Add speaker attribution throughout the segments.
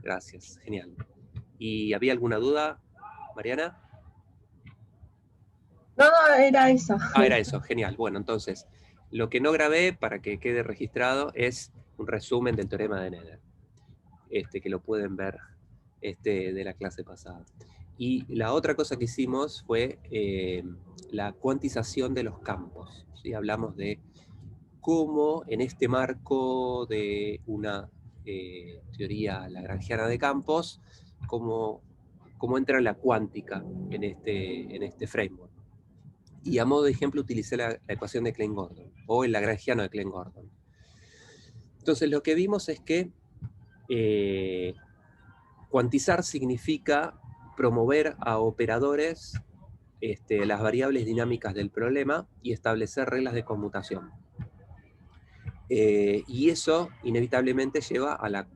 Speaker 1: Gracias, genial. ¿Y había alguna duda, Mariana?
Speaker 2: No, no, era eso.
Speaker 1: Ah, era eso, genial. Bueno, entonces, lo que no grabé para que quede registrado es un resumen del teorema de Nether, que lo pueden ver de la clase pasada. Y la otra cosa que hicimos fue la cuantización de los campos. ¿Sí? Hablamos de cómo en este marco de una teoría lagrangiana de campos, cómo entra la cuántica en este framework. Y a modo de ejemplo utilicé la ecuación de Klein-Gordon, o el lagrangiano de Klein-Gordon. Entonces lo que vimos es que cuantizar significa promover a operadores las variables dinámicas del problema y establecer reglas de conmutación. Y eso inevitablemente lleva a la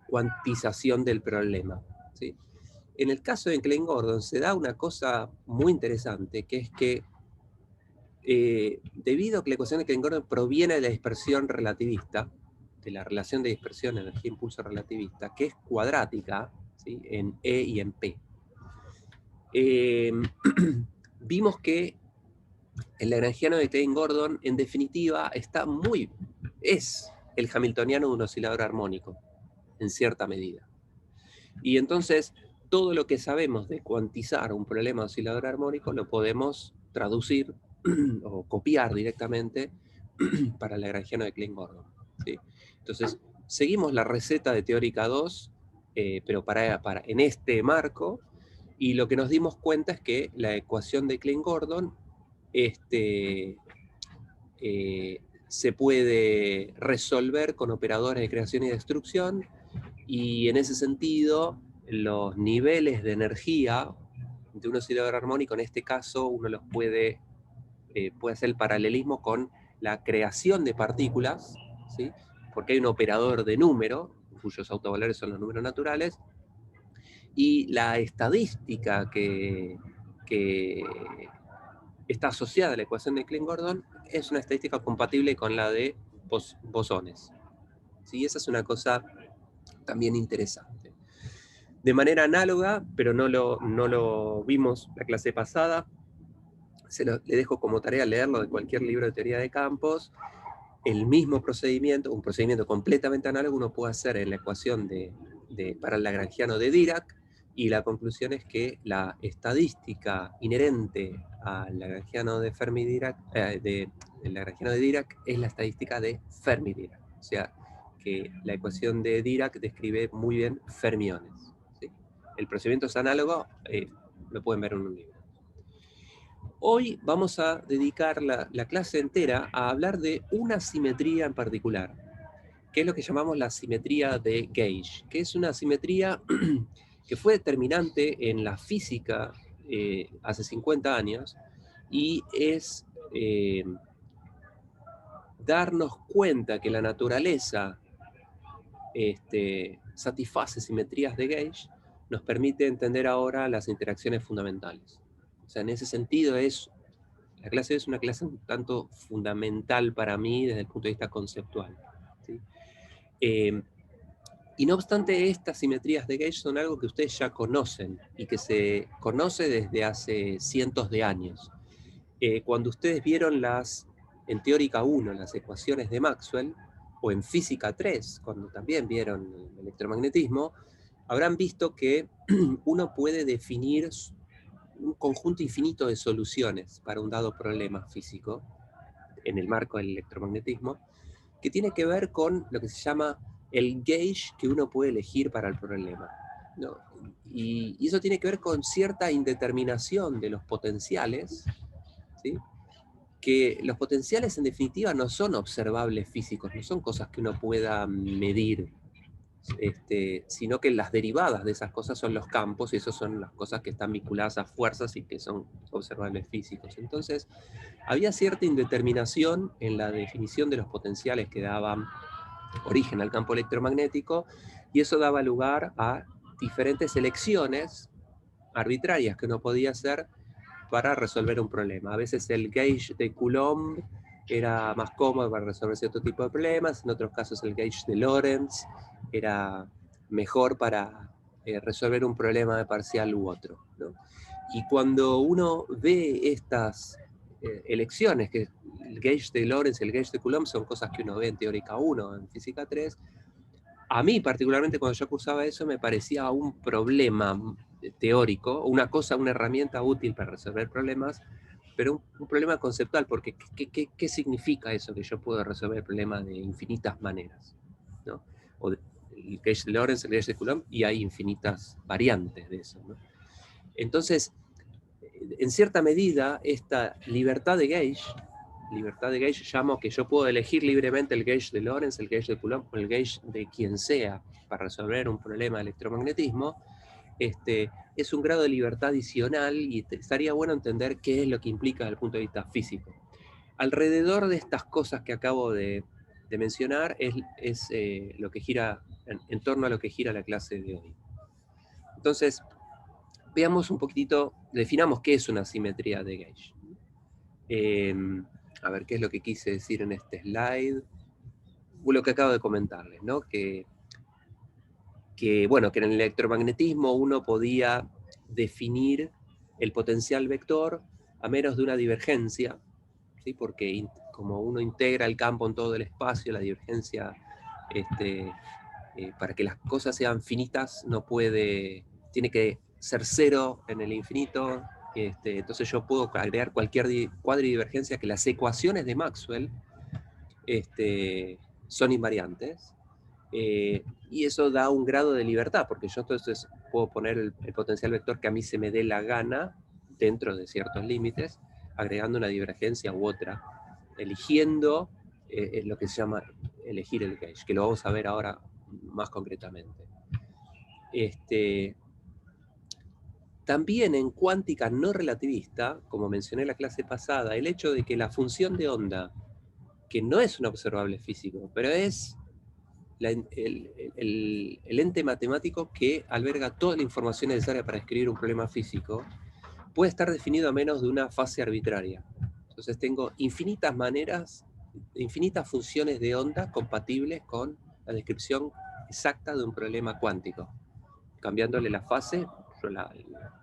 Speaker 1: cuantización del problema. ¿Sí? En el caso de Klein-Gordon se da una cosa muy interesante, que es que debido a que la ecuación de Klein-Gordon proviene de la dispersión relativista, de la relación de dispersión energía-impulso relativista, que es cuadrática, ¿sí? En E y en P. Vimos que el lagrangiano de Klein-Gordon, en definitiva, es el hamiltoniano de un oscilador armónico, en cierta medida. Y entonces, todo lo que sabemos de cuantizar un problema de oscilador armónico lo podemos traducir o copiar directamente para el lagrangiano de Klein-Gordon. ¿Sí? Entonces, seguimos la receta de teórica 2, pero en este marco, y lo que nos dimos cuenta es que la ecuación de Klein-Gordon se puede resolver con operadores de creación y destrucción, y en ese sentido los niveles de energía de un oscilador armónico, en este caso uno los puede hacer el paralelismo con la creación de partículas, ¿sí? Porque hay un operador de número, cuyos autovalores son los números naturales, y la estadística que está asociada a la ecuación de Klein-Gordon es una estadística compatible con la de bosones. ¿Sí? Esa es una cosa también interesante. De manera análoga, pero no lo vimos la clase pasada, le dejo como tarea leerlo de cualquier libro de teoría de campos. El mismo procedimiento, un procedimiento completamente análogo, uno puede hacer en la ecuación para el lagrangiano de Dirac, y la conclusión es que la estadística inherente al lagrangiano de Fermi-Dirac, el lagrangiano de Dirac, es la estadística de Fermi-Dirac. O sea, que la ecuación de Dirac describe muy bien fermiones. ¿Sí? El procedimiento es análogo, lo pueden ver en un libro. Hoy vamos a dedicar la clase entera a hablar de una simetría en particular, que es lo que llamamos la simetría de Gauge, que es una simetría que fue determinante en la física hace 50 años, y es darnos cuenta que la naturaleza satisface simetrías de Gauge, nos permite entender ahora las interacciones fundamentales. O sea, en ese sentido la clase es una clase un tanto fundamental para mí desde el punto de vista conceptual. ¿Sí? Y no obstante, estas simetrías de Gauge son algo que ustedes ya conocen y que se conoce desde hace cientos de años. Cuando ustedes vieron en teórica 1 las ecuaciones de Maxwell, o en física 3, cuando también vieron el electromagnetismo, habrán visto que uno puede definir un conjunto infinito de soluciones para un dado problema físico en el marco del electromagnetismo, que tiene que ver con lo que se llama el gauge que uno puede elegir para el problema, ¿no? Y eso tiene que ver con cierta indeterminación de los potenciales, ¿sí? Que los potenciales en definitiva no son observables físicos, no son cosas que uno pueda medir, sino que las derivadas de esas cosas son los campos, y esas son las cosas que están vinculadas a fuerzas y que son observables físicos. Entonces, había cierta indeterminación en la definición de los potenciales que daban origen al campo electromagnético, y eso daba lugar a diferentes elecciones arbitrarias que uno podía hacer para resolver un problema. A veces el gauge de Coulomb era más cómodo para resolver cierto tipo de problemas, en otros casos el gauge de Lorentz era mejor para resolver un problema de parcial u otro, ¿no? Y cuando uno ve estas elecciones, que el gauge de Lorentz y el gauge de Coulomb son cosas que uno ve en teórica 1, en física 3, a mí particularmente cuando yo cursaba eso me parecía un problema teórico, una cosa, una herramienta útil para resolver problemas, pero un problema conceptual, porque ¿qué significa eso que yo puedo resolver el problema de infinitas maneras? ¿No? O el gauge de Lorentz, el gauge de Coulomb, y hay infinitas variantes de eso, ¿no? Entonces, en cierta medida, esta libertad de gauge llamo que yo puedo elegir libremente el gauge de Lorentz, el gauge de Coulomb o el gauge de quien sea para resolver un problema de electromagnetismo, es un grado de libertad adicional y estaría bueno entender qué es lo que implica desde el punto de vista físico. Alrededor de estas cosas que acabo de mencionar es lo que gira, en torno a lo que gira la clase de hoy. Entonces, veamos un poquitito, definamos qué es una simetría de gauge. A ver, ¿qué es lo que quise decir en este slide? Lo que acabo de comentarles, ¿no? Bueno, que en el electromagnetismo uno podía definir el potencial vector a menos de una divergencia, ¿sí? Porque como uno integra el campo en todo el espacio, la divergencia, para que las cosas sean finitas, tiene que ser cero en el infinito. Entonces yo puedo agregar cualquier cuadridivergencia, que las ecuaciones de Maxwell son invariantes. Y eso da un grado de libertad, porque yo entonces puedo poner el potencial vector que a mí se me dé la gana dentro de ciertos límites, agregando una divergencia u otra, eligiendo lo que se llama elegir el gauge, que lo vamos a ver ahora más concretamente. También en cuántica no relativista, como mencioné en la clase pasada, el hecho de que la función de onda, que no es un observable físico, pero es el ente matemático que alberga toda la información necesaria para escribir un problema físico, puede estar definido a menos de una fase arbitraria. Entonces tengo infinitas maneras, infinitas funciones de onda compatibles con la descripción exacta de un problema cuántico. Cambiándole la fase, yo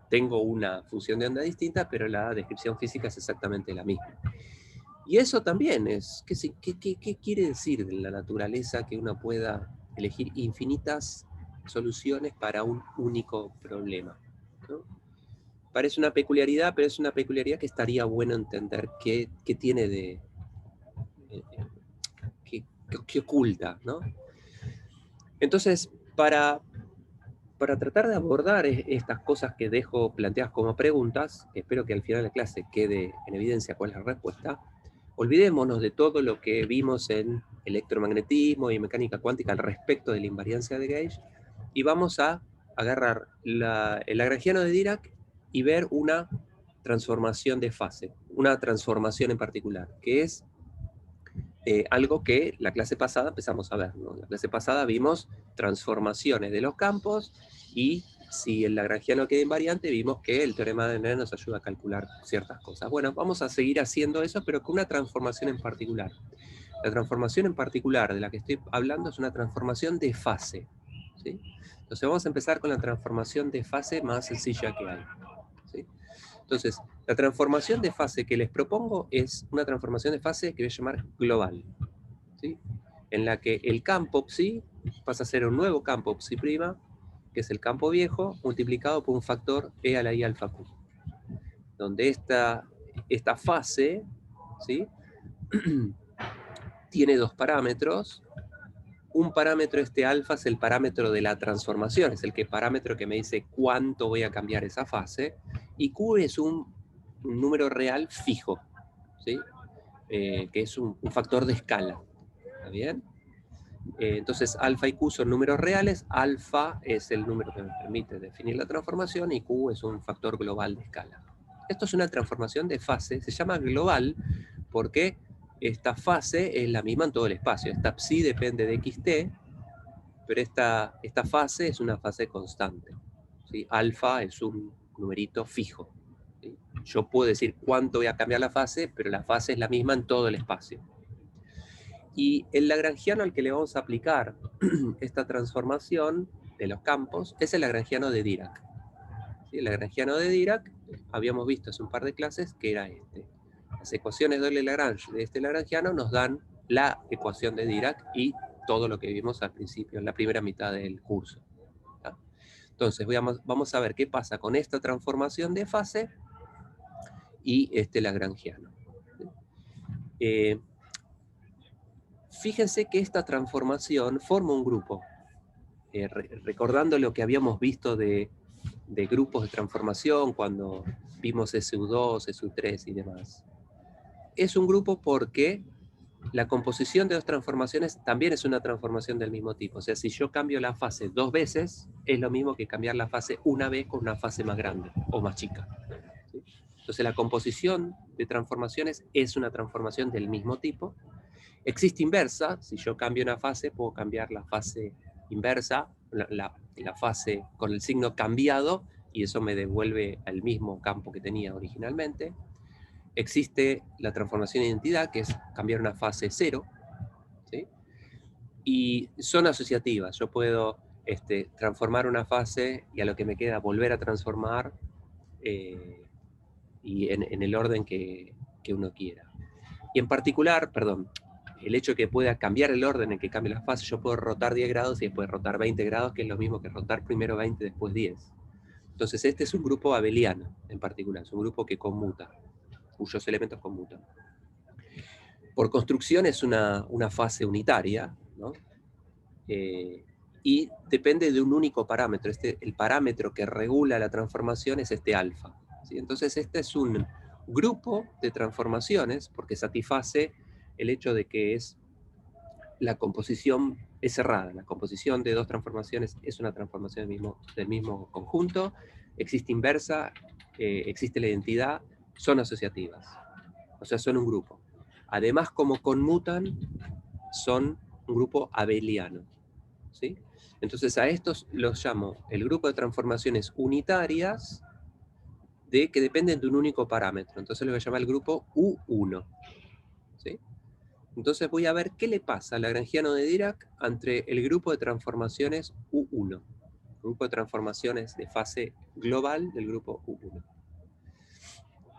Speaker 1: tengo una función de onda distinta, pero la descripción física es exactamente la misma. Y eso también es, ¿qué quiere decir de la naturaleza que uno pueda elegir infinitas soluciones para un único problema? ¿No? Parece una peculiaridad, pero es una peculiaridad que estaría bueno entender qué tiene de... qué oculta, ¿no? Entonces, para tratar de abordar estas cosas que dejo planteadas como preguntas, espero que al final de la clase quede en evidencia cuál es la respuesta. Olvidémonos de todo lo que vimos en electromagnetismo y mecánica cuántica al respecto de la invariancia de gauge, y vamos a agarrar el lagrangiano de Dirac y ver una transformación de fase, una transformación en particular, que es algo que la clase pasada empezamos a ver, ¿no? La clase pasada vimos transformaciones de los campos, y si el lagrangiano queda invariante, vimos que el teorema de Nenner nos ayuda a calcular ciertas cosas. Bueno, vamos a seguir haciendo eso, pero con una transformación en particular. La transformación en particular de la que estoy hablando es una transformación de fase, ¿sí? Entonces vamos a empezar con la transformación de fase más sencilla que hay, ¿sí? Entonces, la transformación de fase que les propongo es una transformación de fase que voy a llamar global, ¿sí? En la que el campo psi pasa a ser un nuevo campo psi', que es el campo viejo, multiplicado por un factor e a la i alfa q, donde esta fase, ¿sí? tiene dos parámetros. Un parámetro, alfa, es el parámetro de la transformación, es el parámetro que me dice cuánto voy a cambiar esa fase, y q es un número real fijo, ¿sí? Que es un factor de escala, ¿está bien? Entonces alfa y q son números reales, alfa es el número que me permite definir la transformación, y q es un factor global de escala. Esto es una transformación de fase, se llama global porque esta fase es la misma en todo el espacio. Esta psi depende de xt, pero esta fase es una fase constante, ¿sí? Alfa es un numerito fijo, ¿sí? Yo puedo decir cuánto voy a cambiar la fase, pero la fase es la misma en todo el espacio. Y el lagrangiano al que le vamos a aplicar esta transformación de los campos es el lagrangiano de Dirac. ¿Sí? El lagrangiano de Dirac, habíamos visto hace un par de clases que era este. Las ecuaciones de Euler-Lagrange de este lagrangiano nos dan la ecuación de Dirac y todo lo que vimos al principio, en la primera mitad del curso. ¿Tá? Entonces vamos a ver qué pasa con esta transformación de fase y este lagrangiano. Fíjense que esta transformación forma un grupo. Recordando lo que habíamos visto de grupos de transformación cuando vimos SU2, SU3 y demás. Es un grupo porque la composición de dos transformaciones también es una transformación del mismo tipo. O sea, si yo cambio la fase 2 veces, es lo mismo que cambiar la fase una vez con una fase más grande o más chica. ¿Sí? Entonces la composición de transformaciones es una transformación del mismo tipo. Existe inversa, si yo cambio una fase, puedo cambiar la fase inversa, la fase con el signo cambiado, y eso me devuelve al mismo campo que tenía originalmente. Existe la transformación de identidad, que es cambiar una fase 0, ¿sí? Y son asociativas. Yo puedo transformar una fase y a lo que me queda volver a transformar y en el orden que uno quiera. Y en particular, perdón, el hecho de que pueda cambiar el orden en que cambie la fase, yo puedo rotar 10 grados y después rotar 20 grados, que es lo mismo que rotar primero 20 después 10. Entonces este es un grupo abeliano en particular, es un grupo que conmuta, cuyos elementos conmutan. Por construcción es una fase unitaria, ¿no? Y depende de un único parámetro. El parámetro que regula la transformación es este alfa, ¿sí? Entonces este es un grupo de transformaciones porque satisface el hecho de que la composición es cerrada. La composición de dos transformaciones es una transformación del mismo conjunto. Existe inversa, existe la identidad, son asociativas. O sea, son un grupo. Además, como conmutan, son un grupo abeliano, ¿sí? Entonces a estos los llamo el grupo de transformaciones unitarias que dependen de un único parámetro. Entonces lo voy a llamar el grupo U1, ¿sí? Entonces voy a ver qué le pasa al lagrangiano de Dirac entre el grupo de transformaciones U1, grupo de transformaciones de fase global del grupo U1.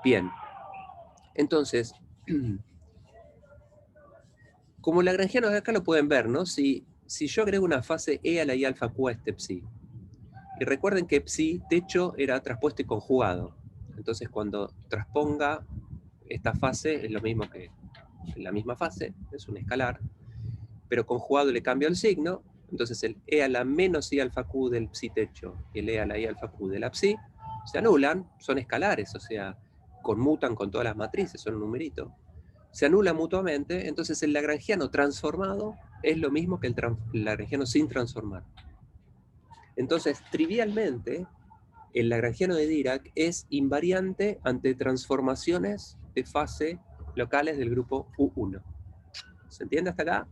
Speaker 1: Bien, entonces, como lagrangiano de acá lo pueden ver, ¿no? Si yo agrego una fase E a la I alfa Q a este psi, y recuerden que psi, techo, era traspuesto y conjugado. Entonces cuando transponga esta fase es lo mismo que la misma fase, es un escalar, pero conjugado le cambio el signo, entonces el E a la menos I alfa Q del psi techo y el E a la I alfa Q de la psi se anulan, son escalares, o sea, conmutan con todas las matrices, son un numerito. Se anulan mutuamente, entonces el lagrangiano transformado es lo mismo que el lagrangiano sin transformar. Entonces, trivialmente, el lagrangiano de Dirac es invariante ante transformaciones de fase locales del grupo U1. ¿Se entiende hasta acá?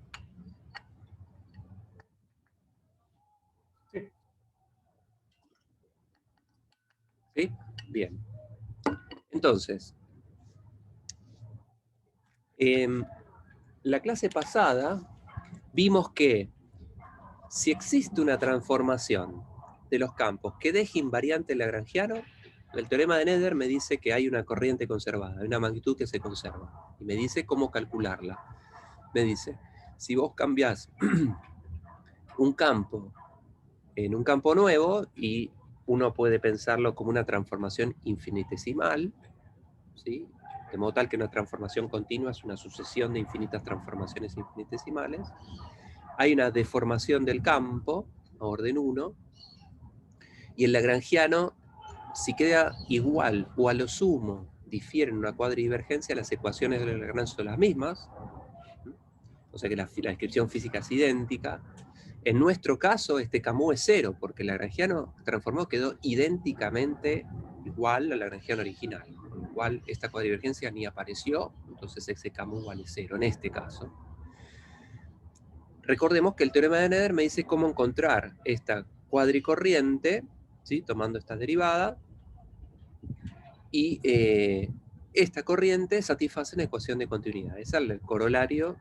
Speaker 2: Sí.
Speaker 1: ¿Sí? Bien. Entonces, en la clase pasada vimos que si existe una transformación de los campos que deje invariante el lagrangiano, el teorema de Noether me dice que hay una corriente conservada, hay una magnitud que se conserva. Y me dice cómo calcularla. Me dice, si vos cambiás un campo en un campo nuevo, y uno puede pensarlo como una transformación infinitesimal, ¿sí? De modo tal que una transformación continua es una sucesión de infinitas transformaciones infinitesimales. Hay una deformación del campo, a orden 1, y el lagrangiano, si queda igual o a lo sumo difieren una cuadridivergencia, las ecuaciones de Lagrange son las mismas, o sea que la descripción física es idéntica. En nuestro caso, este Camus es 0, porque el lagrangiano transformado quedó idénticamente igual al lagrangiano original, con lo cual esta cuadrivergencia ni apareció, entonces ese Camus vale 0 en este caso. Recordemos que el teorema de Noether me dice cómo encontrar esta cuadricorriente, ¿sí? Tomando esta derivada, y esta corriente satisface una ecuación de continuidad. Ese es el corolario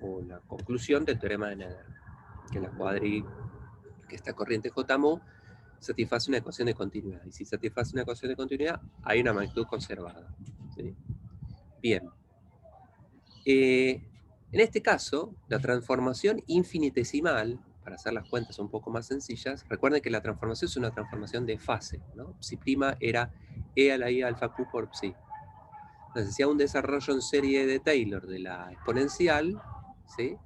Speaker 1: o la conclusión del teorema de Noether, que la que esta corriente J mu satisface una ecuación de continuidad. Y si satisface una ecuación de continuidad, hay una magnitud conservada. ¿Sí? Bien. En este caso, la transformación infinitesimal, para hacer las cuentas un poco más sencillas, recuerden que la transformación es una transformación de fase, ¿no? Psi' era e a la i alfa q por psi. Entonces, si hago un desarrollo en serie de Taylor de la exponencial, ¿sí?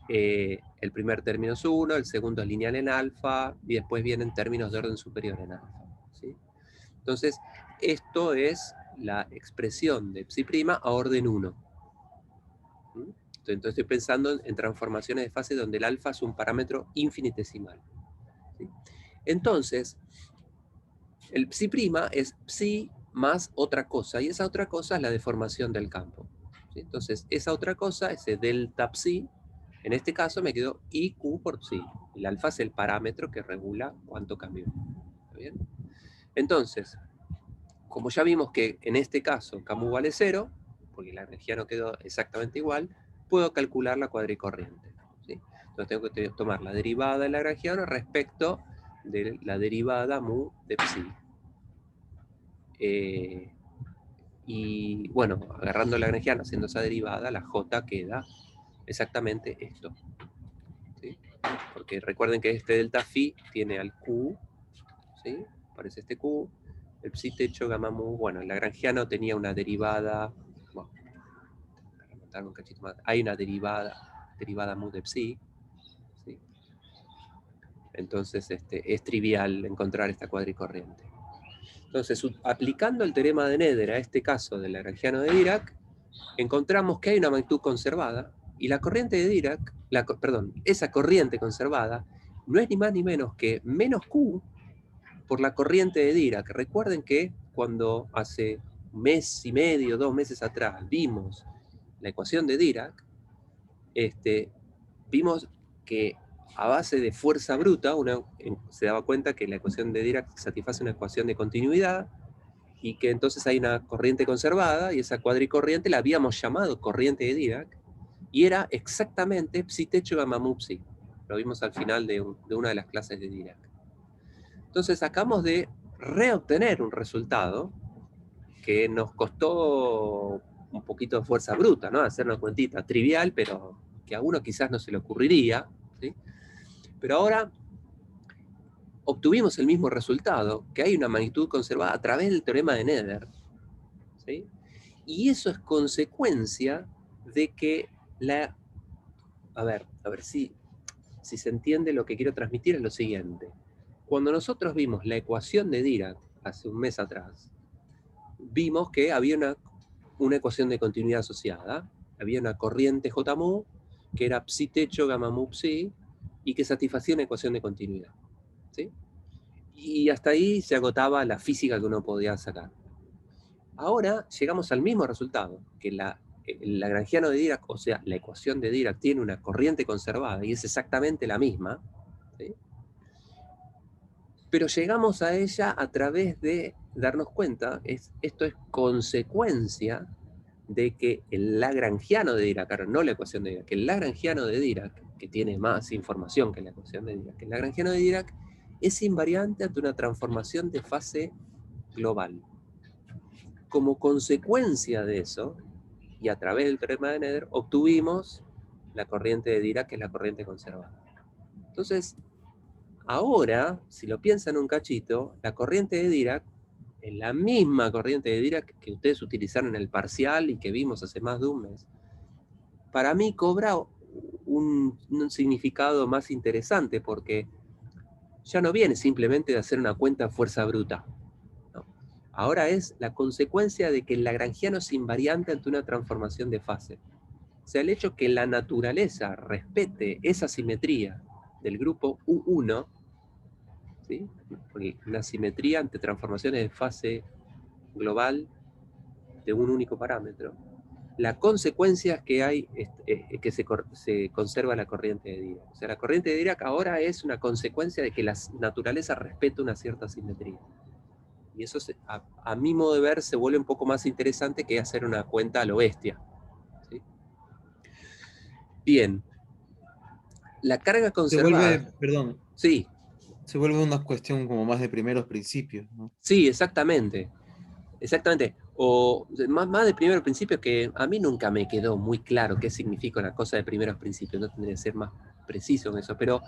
Speaker 1: El primer término es 1, el segundo es lineal en alfa, y después vienen términos de orden superior en alfa. ¿Sí? Entonces, esto es la expresión de psi' a orden 1. ¿Mm? Entonces estoy pensando en transformaciones de fase donde el alfa es un parámetro infinitesimal. ¿Sí? Entonces, el psi' es psi más otra cosa, y esa otra cosa es la deformación del campo. ¿Sí? Entonces, esa otra cosa, ese delta psi, en este caso me quedó IQ por psi. El alfa es el parámetro que regula cuánto cambió. ¿Está bien? Entonces, como ya vimos que en este caso Camus vale 0, porque la energía no quedó exactamente igual, puedo calcular la cuadricorriente. ¿Sí? Entonces tengo que tomar la derivada del lagrangiano respecto de la derivada mu de psi. Y bueno, agarrando el lagrangiano, haciendo esa derivada, la j queda exactamente esto. ¿Sí? Porque recuerden que este delta phi tiene al q, ¿sí? Aparece este q, el psi techo gamma mu, bueno, el lagrangiano tenía una derivada, bueno, para remontar un cachito más, hay una derivada mu de psi, ¿sí? Entonces es trivial encontrar esta cuadricorriente. Entonces, aplicando el teorema de Nether a este caso del lagrangiano de Dirac, encontramos que hay una magnitud conservada, y la corriente de Dirac, esa corriente conservada, no es ni más ni menos que menos Q por la corriente de Dirac. Recuerden que cuando hace un mes y medio, 2 meses atrás, vimos la ecuación de Dirac, vimos que a base de fuerza bruta, se daba cuenta que la ecuación de Dirac satisface una ecuación de continuidad, y que entonces hay una corriente conservada, y esa cuadricorriente la habíamos llamado corriente de Dirac, y era exactamente psi techo gamma mu psi. Lo vimos al final de una de las clases de Dirac. Entonces acabamos de reobtener un resultado que nos costó un poquito de fuerza bruta, ¿no? Hacer una cuentita trivial, pero que a uno quizás no se le ocurriría, ¿sí? Pero ahora obtuvimos el mismo resultado, que hay una magnitud conservada a través del teorema de Nether, ¿sí? Y eso es consecuencia de que a ver si se entiende lo que quiero transmitir, es lo siguiente. Cuando nosotros vimos la ecuación de Dirac hace un mes atrás, vimos que había una ecuación de continuidad asociada, había una corriente J mu, que era psi techo gamma mu psi, y que satisfacía una ecuación de continuidad. ¿Sí? Y hasta ahí se agotaba la física que uno podía sacar. Ahora llegamos al mismo resultado, que el lagrangiano de Dirac, o sea, la ecuación de Dirac tiene una corriente conservada y es exactamente la misma, ¿sí? Pero llegamos a ella a través de darnos cuenta, esto es consecuencia de que el lagrangiano de Dirac, no la ecuación de Dirac, que el lagrangiano de Dirac, que tiene más información que la ecuación de Dirac, el lagrangiano de Dirac es invariante ante una transformación de fase global. Como consecuencia de eso, y a través del teorema de Nether, obtuvimos la corriente de Dirac, que es la corriente conservada. Entonces, ahora, si lo piensan un cachito, la corriente de Dirac es la misma corriente de Dirac que ustedes utilizaron en el parcial y que vimos hace más de un mes. Para mí cobra un significado más interesante, porque ya no viene simplemente de hacer una cuenta fuerza bruta. ¿No? Ahora es la consecuencia de que el lagrangiano es invariante ante una transformación de fase. O sea, el hecho que la naturaleza respete esa simetría del grupo U1, ¿sí? Una simetría ante transformaciones de fase global de un único parámetro. La consecuencia es que que se conserva la corriente de Dirac. O sea, la corriente de Dirac ahora es una consecuencia de que la naturaleza respeta una cierta simetría. Y eso, a mi modo de ver, se vuelve un poco más interesante que hacer una cuenta a lo bestia. ¿Sí? Bien. La carga
Speaker 2: Se
Speaker 1: conservada.
Speaker 2: vuelve, perdón,
Speaker 1: Sí.
Speaker 2: Se vuelve una cuestión como más de primeros principios, ¿no?
Speaker 1: Sí, exactamente. Exactamente. O más de primeros principios, que a mí nunca me quedó muy claro qué significa una cosa de primeros principios, no tendría que ser más preciso en eso, pero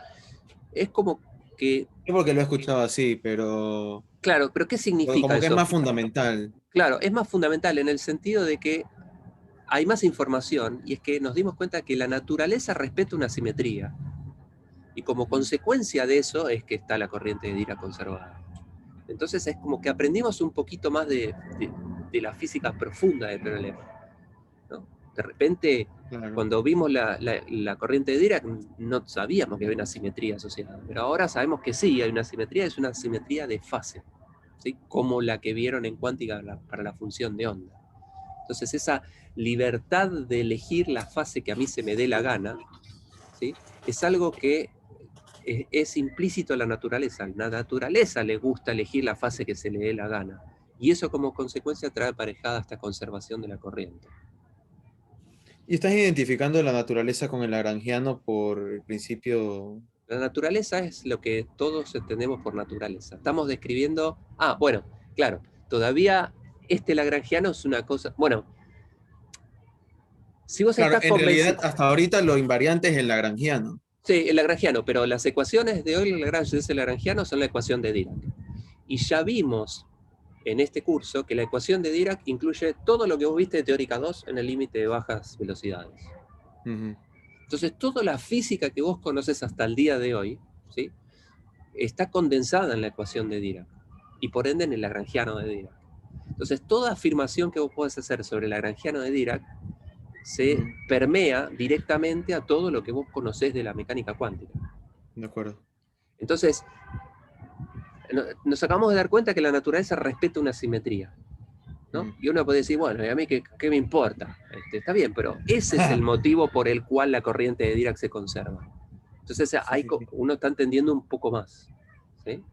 Speaker 1: es como que,
Speaker 2: Yo porque lo he escuchado así,
Speaker 1: claro, pero ¿qué
Speaker 2: pero
Speaker 1: significa
Speaker 2: como que es
Speaker 1: eso?
Speaker 2: más fundamental.
Speaker 1: Claro, es más fundamental en el sentido de que hay más información y es que nos dimos cuenta que la naturaleza respeta una simetría y como consecuencia de eso es que está la corriente de Dirac conservada. Entonces es como que aprendimos un poquito más de la física profunda del problema, ¿no? De repente,
Speaker 2: Claro.
Speaker 1: cuando vimos la corriente de Dirac, no sabíamos que había una simetría asociada, pero ahora sabemos que sí, hay una simetría, es una simetría de fase, ¿sí? Como la que vieron en cuántica para la función de onda. Entonces esa libertad de elegir la fase que a mí se me dé la gana, ¿sí? Es algo que es implícito a la naturaleza. A la naturaleza le gusta elegir la fase que se le dé la gana. Y eso como consecuencia trae aparejada esta conservación de la corriente.
Speaker 2: Y estás identificando la naturaleza con el lagrangiano por el principio.
Speaker 1: La naturaleza es lo que todos entendemos por naturaleza. Estamos describiendo... Ah, bueno, claro, todavía este lagrangiano es una cosa... Bueno, si vos
Speaker 2: Claro,
Speaker 1: estás
Speaker 2: en realidad
Speaker 1: convencido...
Speaker 2: hasta ahorita lo invariante es el lagrangiano.
Speaker 1: Sí, el lagrangiano, pero las ecuaciones de hoy, el lagrangiano son la ecuación de Dirac. Y ya vimos en este curso que la ecuación de Dirac incluye todo lo que vos viste de teórica 2 en el límite de bajas velocidades.
Speaker 2: Ujú.
Speaker 1: Entonces, toda la física que vos conoces hasta el día de hoy, ¿sí? Está condensada en la ecuación de Dirac y por ende en el lagrangiano de Dirac. Entonces, toda afirmación que vos podés hacer sobre el lagrangiano de Dirac se
Speaker 2: Ujú.
Speaker 1: permea directamente a todo lo que vos conocés de la mecánica cuántica.
Speaker 2: De acuerdo.
Speaker 1: Entonces, nos acabamos de dar cuenta que la naturaleza respeta una simetría, ¿no?
Speaker 2: Ujú.
Speaker 1: Y uno puede decir, bueno, ¿y a mí qué me importa? Está bien, pero ese es el motivo por el cual la corriente de Dirac se conserva. Entonces
Speaker 2: Sí, sí, sí.
Speaker 1: uno está entendiendo un poco más, ¿sí?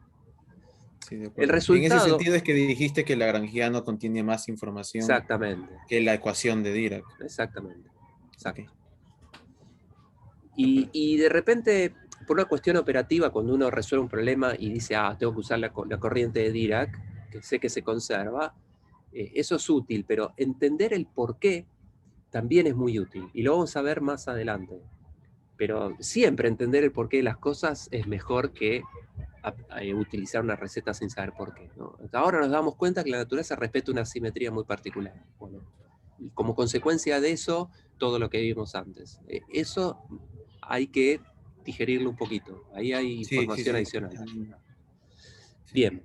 Speaker 2: Sí, de
Speaker 1: El
Speaker 2: acuerdo. En ese
Speaker 1: resultado,
Speaker 2: sentido es que dijiste que el lagrangiano contiene más información
Speaker 1: exactamente,
Speaker 2: que la ecuación de Dirac.
Speaker 1: exactamente,
Speaker 2: Ok,
Speaker 1: exacto.
Speaker 2: de acuerdo.
Speaker 1: Y de repente, por una cuestión operativa, cuando uno resuelve un problema y dice, tengo que usar la corriente de Dirac, que sé que se conserva, eso es útil, pero entender el por qué también es muy útil. Y lo vamos a ver más adelante. Pero siempre entender el porqué de las cosas es mejor que utilizar una receta sin saber por qué, ¿no? Ahora nos damos cuenta que la naturaleza respeta una simetría muy particular. Bueno, y como consecuencia de eso, todo lo que vimos antes. Eso hay que digerirlo un poquito. Ahí hay
Speaker 2: Sí, sí,
Speaker 1: información
Speaker 2: sí.
Speaker 1: adicional.
Speaker 2: Sí.
Speaker 1: Bien.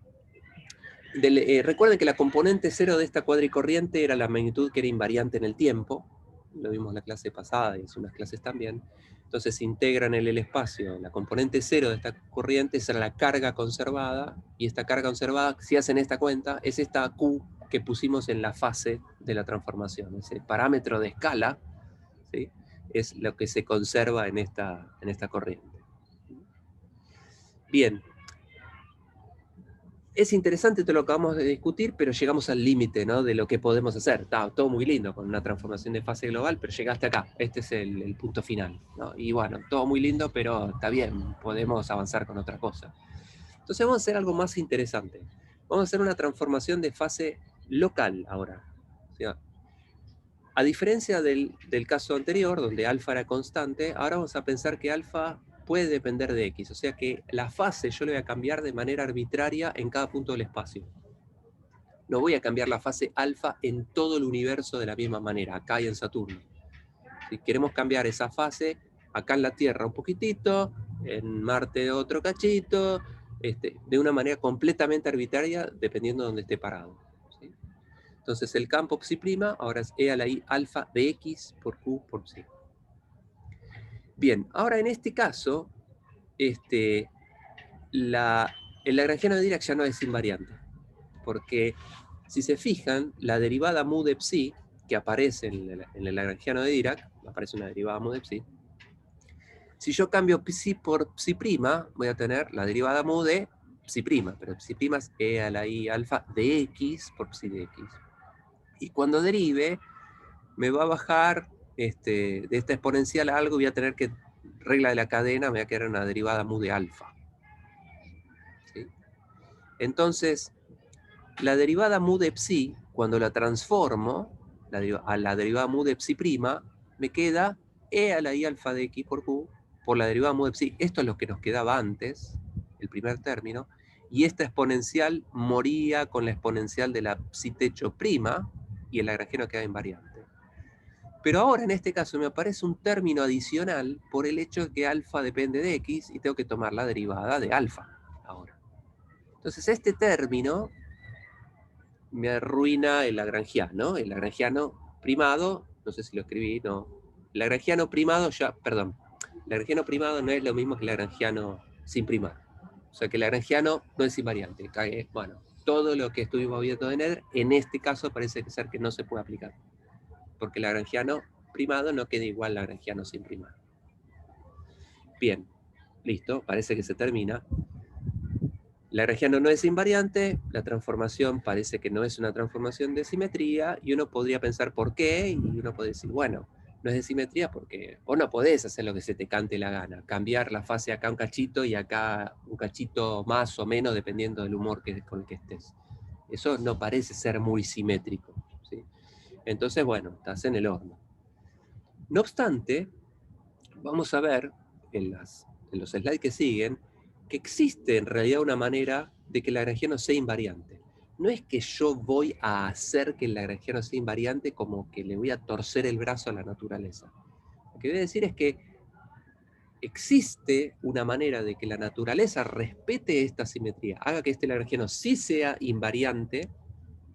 Speaker 1: Recuerden que la componente cero de esta cuadricorriente era la magnitud que era invariante en el tiempo. Lo vimos en la clase pasada y en unas clases también. Entonces se integra en el espacio. La componente cero de esta corriente será la carga conservada. Y esta carga conservada, si hacen esta cuenta, es esta Q que pusimos en la fase de la transformación. Ese parámetro de escala, ¿sí? Es lo que se conserva en esta corriente. Bien, es interesante todo lo que acabamos de discutir, pero llegamos al límite, ¿no? De lo que podemos hacer. Está todo muy lindo con una transformación de fase global, pero llegaste acá. Este es el punto final, ¿no? Y bueno, todo muy lindo, pero está bien, podemos avanzar con otra cosa. Entonces vamos a hacer algo más interesante. Vamos a hacer una transformación de fase local ahora. O sea, a diferencia del caso anterior, donde alfa era constante, ahora vamos a pensar que alfa puede depender de x. O sea que la fase yo le voy a cambiar de manera arbitraria en cada punto del espacio. No voy a cambiar la fase alfa en todo el universo de la misma manera, acá y en Saturno. Si queremos cambiar esa fase, acá en la Tierra un poquitito, en Marte otro cachito, de una manera completamente arbitraria, dependiendo de donde esté parado. ¿Sí? Entonces el campo psi' ahora es E a la I alfa de X por Q por psi. Bien, ahora en este caso, el lagrangiano de Dirac ya no es invariante, porque si se fijan, la derivada mu de psi, que aparece en el lagrangiano de Dirac, aparece una derivada mu de psi, si yo cambio psi por psi', voy a tener la derivada mu de psi', pero psi' es e a la i alfa de x por psi de x. Y cuando derive, me va a bajar de esta exponencial a algo, voy a tener que, regla de la cadena, me va a quedar una derivada mu de alfa. Entonces, la derivada mu de psi, cuando la transformo a la derivada mu de psi prima, me queda e a la i alfa de x por la derivada mu de psi. Esto es lo que nos quedaba antes, el primer término, y esta exponencial moría con la exponencial de la psi techo prima, y el lagrangiano queda invariante. Pero ahora, en este caso, me aparece un término adicional por el hecho de que alfa depende de x, y tengo que tomar la derivada de alfa ahora. Entonces, este término me arruina el lagrangiano. El lagrangiano primado, no sé si lo escribí, no. El lagrangiano primado ya, perdón, el lagrangiano primado no es lo mismo que el lagrangiano sin primar. O sea que el lagrangiano no es invariante. Bueno, todo lo que estuvimos viendo de Nether, en este caso parece ser que no se puede aplicar. Porque el lagrangiano primado no queda igual al lagrangiano sin primar. Bien, listo, parece que se termina. Lagrangiano no es invariante, la transformación parece que no es una transformación de simetría, y uno podría pensar por qué, y uno puede decir, bueno, no es de simetría porque vos no podés hacer lo que se te cante la gana, cambiar la fase acá un cachito y acá un cachito más o menos dependiendo del humor con el que estés. Eso no parece ser muy simétrico, ¿sí? Entonces, bueno, estás en el horno. No obstante, vamos a ver en los slides que siguen que existe en realidad una manera de que el lagrangiano sea invariante. No es que yo voy a hacer que el lagrangiano sea invariante como que le voy a torcer el brazo a la naturaleza. Lo que voy a decir es que existe una manera de que la naturaleza respete esta simetría, haga que este lagrangiano sí sea invariante,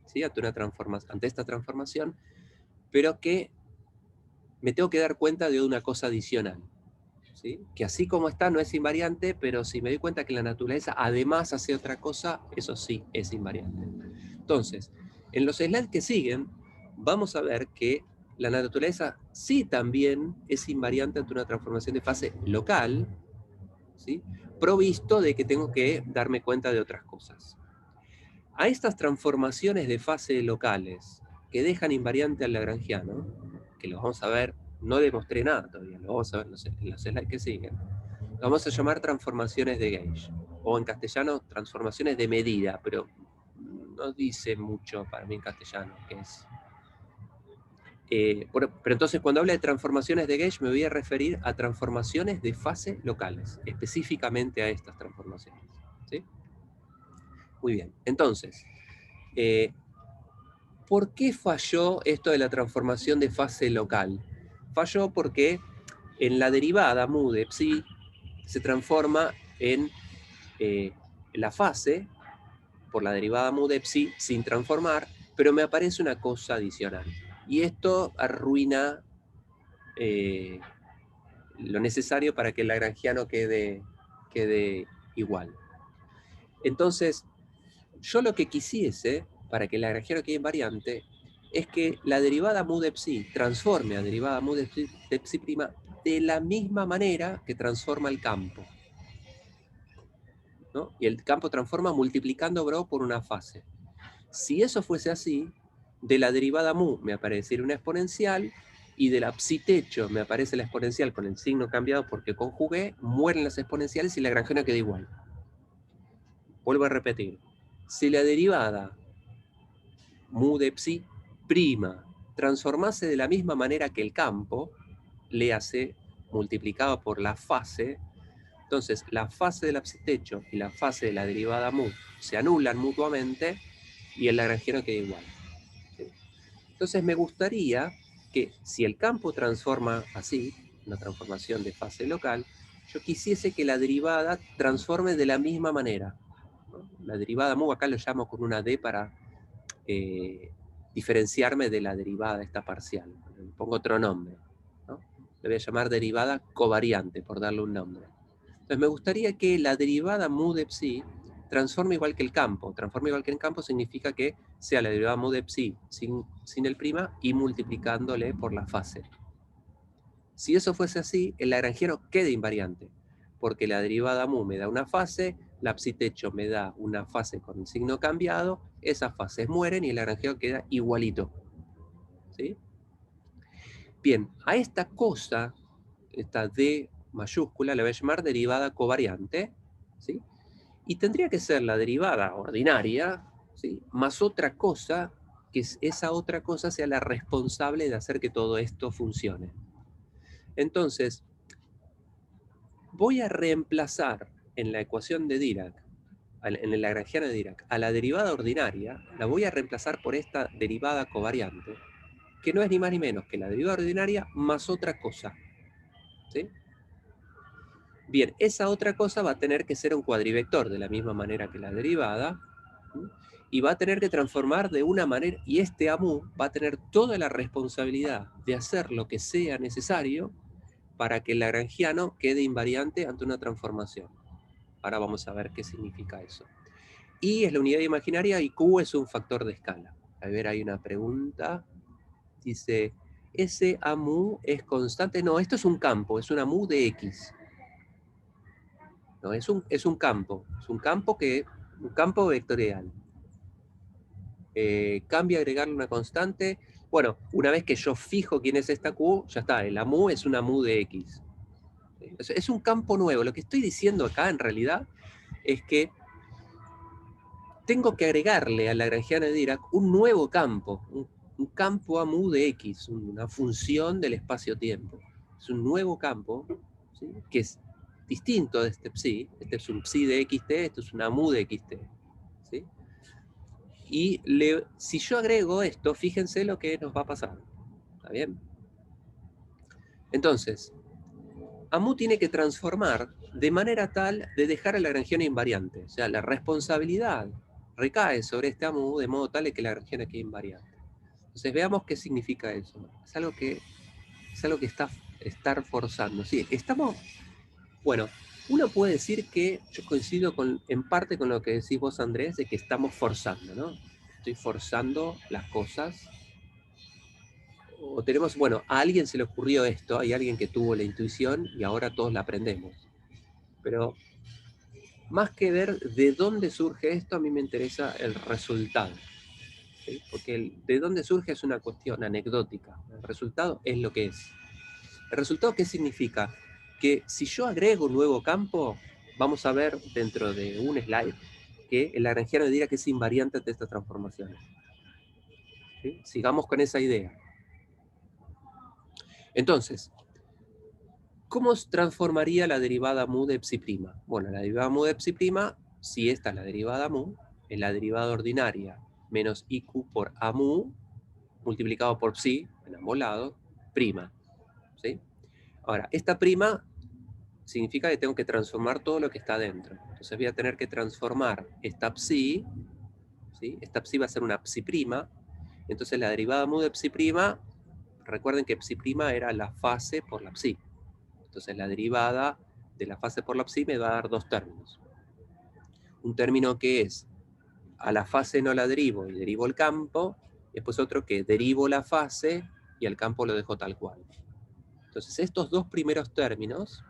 Speaker 1: ¿sí? ante esta transformación, pero que me tengo que dar cuenta de una cosa adicional. ¿Sí? Que así como está no es invariante, pero si me doy cuenta que la naturaleza además hace otra cosa, eso sí es invariante. Entonces, en los slides que siguen, vamos a ver que la naturaleza sí también es invariante ante una transformación de fase local, ¿sí? Provisto de que tengo que darme cuenta de otras cosas. A estas transformaciones de fase locales que dejan invariante al lagrangiano, que los vamos a ver, no demostré nada todavía, lo vamos a ver en los slides que siguen, vamos a llamar transformaciones de Gauge, o en castellano transformaciones de medida, pero no dice mucho para mí en castellano qué es. Pero entonces cuando habla de transformaciones de Gauge me voy a referir a transformaciones de fase locales, específicamente a estas transformaciones. ¿Sí? Muy bien, entonces, ¿por qué falló esto de la transformación de fase local? Falló porque en la derivada mu de psi se transforma en la fase por la derivada mu de psi sin transformar, pero me aparece una cosa adicional. Y esto arruina lo necesario para que el lagrangiano quede igual. Entonces, yo lo que quisiese, para que el lagrangiano quede invariante, es que la derivada mu de psi transforme a derivada mu de psi prima de la misma manera que transforma el campo, ¿no? Y el campo transforma multiplicando bro por una fase. Si eso fuese así, de la derivada mu me aparecería una exponencial, y de la psi techo me aparece la exponencial con el signo cambiado porque conjugué, mueren las exponenciales y el lagrangiano queda igual. Vuelvo a repetir. Si la derivada mu de psi prima transformase de la misma manera que el campo, le hace multiplicado por la fase, entonces la fase del psi techo y la fase de la derivada mu se anulan mutuamente y el lagrangiano queda igual. ¿Sí? Entonces me gustaría que si el campo transforma así, una transformación de fase local, yo quisiese que la derivada transforme de la misma manera, ¿no? La derivada mu acá lo llamo con una D para diferenciarme de la derivada esta parcial. Le pongo otro nombre, ¿no? Le voy a llamar derivada covariante, por darle un nombre. Entonces me gustaría que la derivada mu de psi transforme igual que el campo. Transforme igual que el campo significa que sea la derivada mu de psi sin el prima y multiplicándole por la fase. Si eso fuese así, el lagrangiano queda invariante, porque la derivada mu me da una fase, la psi techo me da una fase con el signo cambiado, esas fases mueren y el lagrangiano queda igualito. ¿Sí? Bien, a esta cosa, esta D mayúscula, la voy a llamar derivada covariante, ¿sí? Y tendría que ser la derivada ordinaria, ¿sí?, más otra cosa, que esa otra cosa sea la responsable de hacer que todo esto funcione. Entonces, voy a reemplazar en la ecuación de Dirac, en el lagrangiano de Dirac, a la derivada ordinaria, la voy a reemplazar por esta derivada covariante, que no es ni más ni menos que la derivada ordinaria más otra cosa, ¿sí? Bien, esa otra cosa va a tener que ser un cuadrivector, de la misma manera que la derivada, ¿sí?, y va a tener que transformar de una manera, y este AMU va a tener toda la responsabilidad de hacer lo que sea necesario para que el lagrangiano quede invariante ante una transformación. Ahora vamos a ver qué significa eso. I es la unidad imaginaria y Q es un factor de escala. A ver, hay una pregunta. Dice, ¿ese AMU es constante? No, esto es un campo, es un AMU de X. No, es un campo. Es un campo vectorial. Cambia agregarle una constante. Bueno, una vez que yo fijo quién es esta Q, ya está, el AMU es un AMU de X. Es un campo nuevo. Lo que estoy diciendo acá, en realidad, es que tengo que agregarle a la lagrangiana de Dirac un nuevo campo, un campo AMU de X, una función del espacio-tiempo. Es un nuevo campo, ¿sí?, que es distinto de este psi. Este es un psi de xt, esto es un AMU de xt. ¿Sí? Y si yo agrego esto, fíjense lo que nos va a pasar. ¿Está bien? Entonces, AMU tiene que transformar de manera tal de dejar a la lagrangiana invariante. O sea, la responsabilidad recae sobre este AMU de modo tal de que la lagrangiana quede invariante. Entonces veamos qué significa eso. Es algo que estar forzando. Sí, bueno, uno puede decir que yo coincido en parte con lo que decís vos, Andrés, de que estamos forzando, ¿no? Estoy forzando las cosas. O tenemos, bueno, a alguien se le ocurrió esto, hay alguien que tuvo la intuición y ahora todos la aprendemos. Pero más que ver de dónde surge esto, a mí me interesa el resultado. ¿Sí? Porque de dónde surge es una cuestión anecdótica. El resultado es lo que es. ¿El resultado qué significa? Que si yo agrego un nuevo campo, vamos a ver dentro de un slide que el lagrangiano dirá que es invariante de estas transformaciones. ¿Sí? Sigamos con esa idea. Entonces, ¿cómo transformaría la derivada mu de psi'? Bueno, la derivada mu de psi', si esta es la derivada mu, es la derivada ordinaria menos iq por a mu multiplicado por psi, en ambos lados, prima. ¿Sí? Ahora, esta prima significa que tengo que transformar todo lo que está dentro. Entonces voy a tener que transformar esta psi, ¿sí? Esta psi va a ser una psi'. Entonces la derivada mu de psi', recuerden que psi' era la fase por la psi. Entonces la derivada de la fase por la psi me va a dar dos términos. Un término que es, a la fase no la derivo y derivo el campo, y después otro que derivo la fase y el campo lo dejo tal cual. Entonces estos dos primeros términos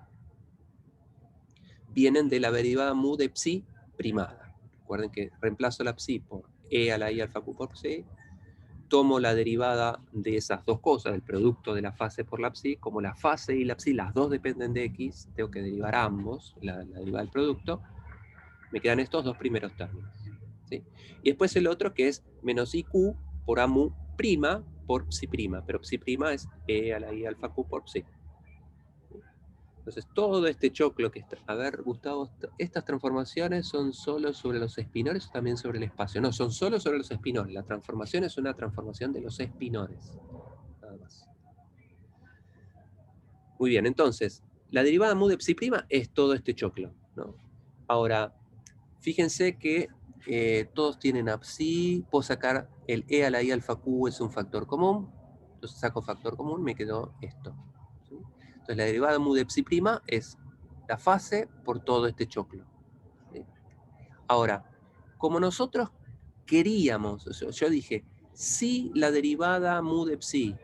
Speaker 1: vienen de la derivada mu de psi primada. Recuerden que reemplazo la psi por e a la i alfa q por psi, tomo la derivada de esas dos cosas, el producto de la fase por la psi, como la fase y la psi, las dos dependen de x, tengo que derivar ambos, la derivada del producto, me quedan estos dos primeros términos. ¿Sí? Y después el otro que es menos iq por a mu prima por psi', pero psi' es e a la i alfa q por psi. Entonces, todo este choclo que está... A ver, Gustavo, ¿estas transformaciones son solo sobre los espinores o también sobre el espacio? No, son solo sobre los espinores. La transformación es una transformación de los espinores. Nada más. Muy bien, entonces, la derivada mu de psi' es todo este choclo, ¿no? Ahora, fíjense que todos tienen a psi, puedo sacar el e a la i alfa q, es un factor común. Entonces saco factor común, me quedó esto. ¿Sí? Entonces la derivada mu de psi' es la fase por todo este choclo. ¿Sí? Ahora, como nosotros queríamos, yo dije, si la derivada mu de psi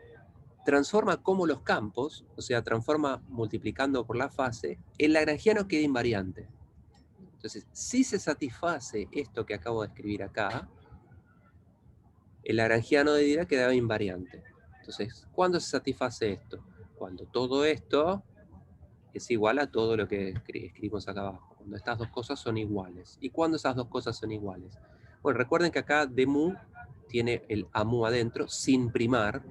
Speaker 1: transforma como los campos, o sea, transforma multiplicando por la fase, el lagrangiano queda invariante. Entonces, si se satisface esto que acabo de escribir acá, el lagrangiano de Dirac quedaba invariante. Entonces, ¿cuándo se satisface esto? Cuando todo esto es igual a todo lo que escribimos acá abajo. cuando estas dos cosas son iguales. ¿Y cuándo esas dos cosas son iguales? Bueno, recuerden que acá dmu tiene el amu adentro, sin primar,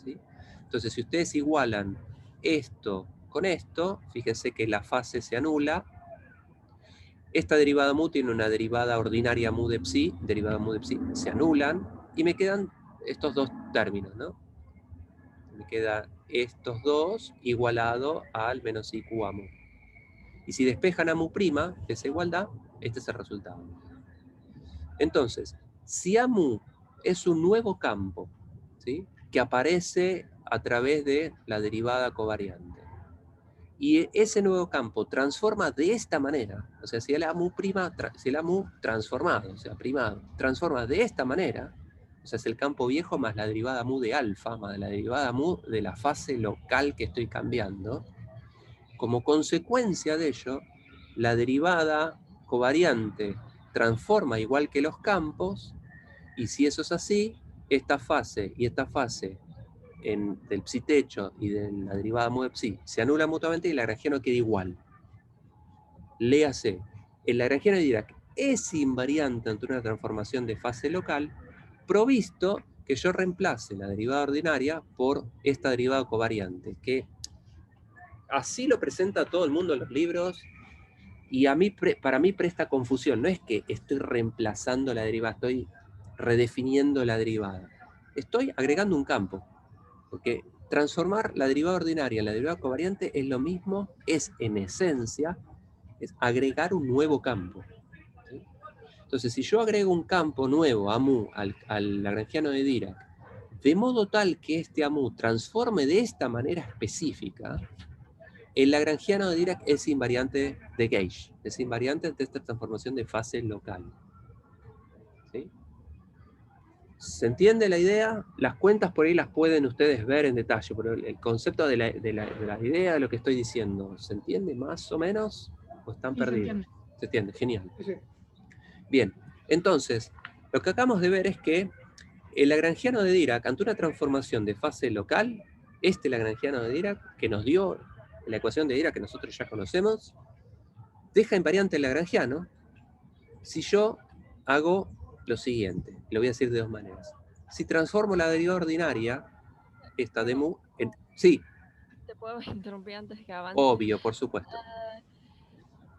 Speaker 1: ¿sí? Entonces, si ustedes igualan esto con esto, fíjense que la fase se anula. Esta derivada mu tiene una derivada ordinaria mu de psi, derivada mu de psi, se anulan, y me quedan estos dos términos, ¿no? Me quedan estos dos igualado al menos iq a mu. Y si despejan a mu', esa igualdad, este es el resultado. Entonces, si a mu es un nuevo campo, ¿sí?, que aparece a través de la derivada covariante, y ese nuevo campo transforma de esta manera, o sea, si el amu transformado, o sea, primado, transforma de esta manera, o sea, es el campo viejo más la derivada mu de alfa, más la derivada mu de la fase local que estoy cambiando, como consecuencia de ello, la derivada covariante transforma igual que los campos, y si eso es así, esta fase y esta fase del psi techo y de la derivada mu de psi se anulan mutuamente y el lagrangiano queda igual. Léase, el lagrangiano de Dirac es invariante ante una transformación de fase local, provisto que yo reemplace la derivada ordinaria por esta derivada covariante, que así lo presenta todo el mundo en los libros, y para mí presta confusión. No es que estoy reemplazando la derivada, estoy redefiniendo la derivada. Estoy agregando un campo, porque transformar la derivada ordinaria en la derivada covariante es lo mismo, es en esencia, es agregar un nuevo campo, ¿sí? Entonces, si yo agrego un campo nuevo, amu, al lagrangiano de Dirac, de modo tal que este amu transforme de esta manera específica, el lagrangiano de Dirac es invariante de gauge, es invariante de esta transformación de fase local, ¿sí? ¿Se entiende la idea? Las cuentas por ahí las pueden ustedes ver en detalle, pero el concepto de la idea de lo que estoy diciendo, ¿se entiende más o menos? ¿O están perdidos? Se entiende, genial.
Speaker 3: Sí.
Speaker 1: Bien, entonces, lo que acabamos de ver es que el lagrangiano de Dirac, ante una transformación de fase local, este lagrangiano de Dirac, que nos dio la ecuación de Dirac que nosotros ya conocemos, deja invariante el lagrangiano si yo hago lo siguiente, lo voy a decir de dos maneras. Si transformo la derivada ordinaria, esta de mu, sí,
Speaker 4: ¿Te puedo interrumpir antes que avance?
Speaker 1: obvio, por supuesto.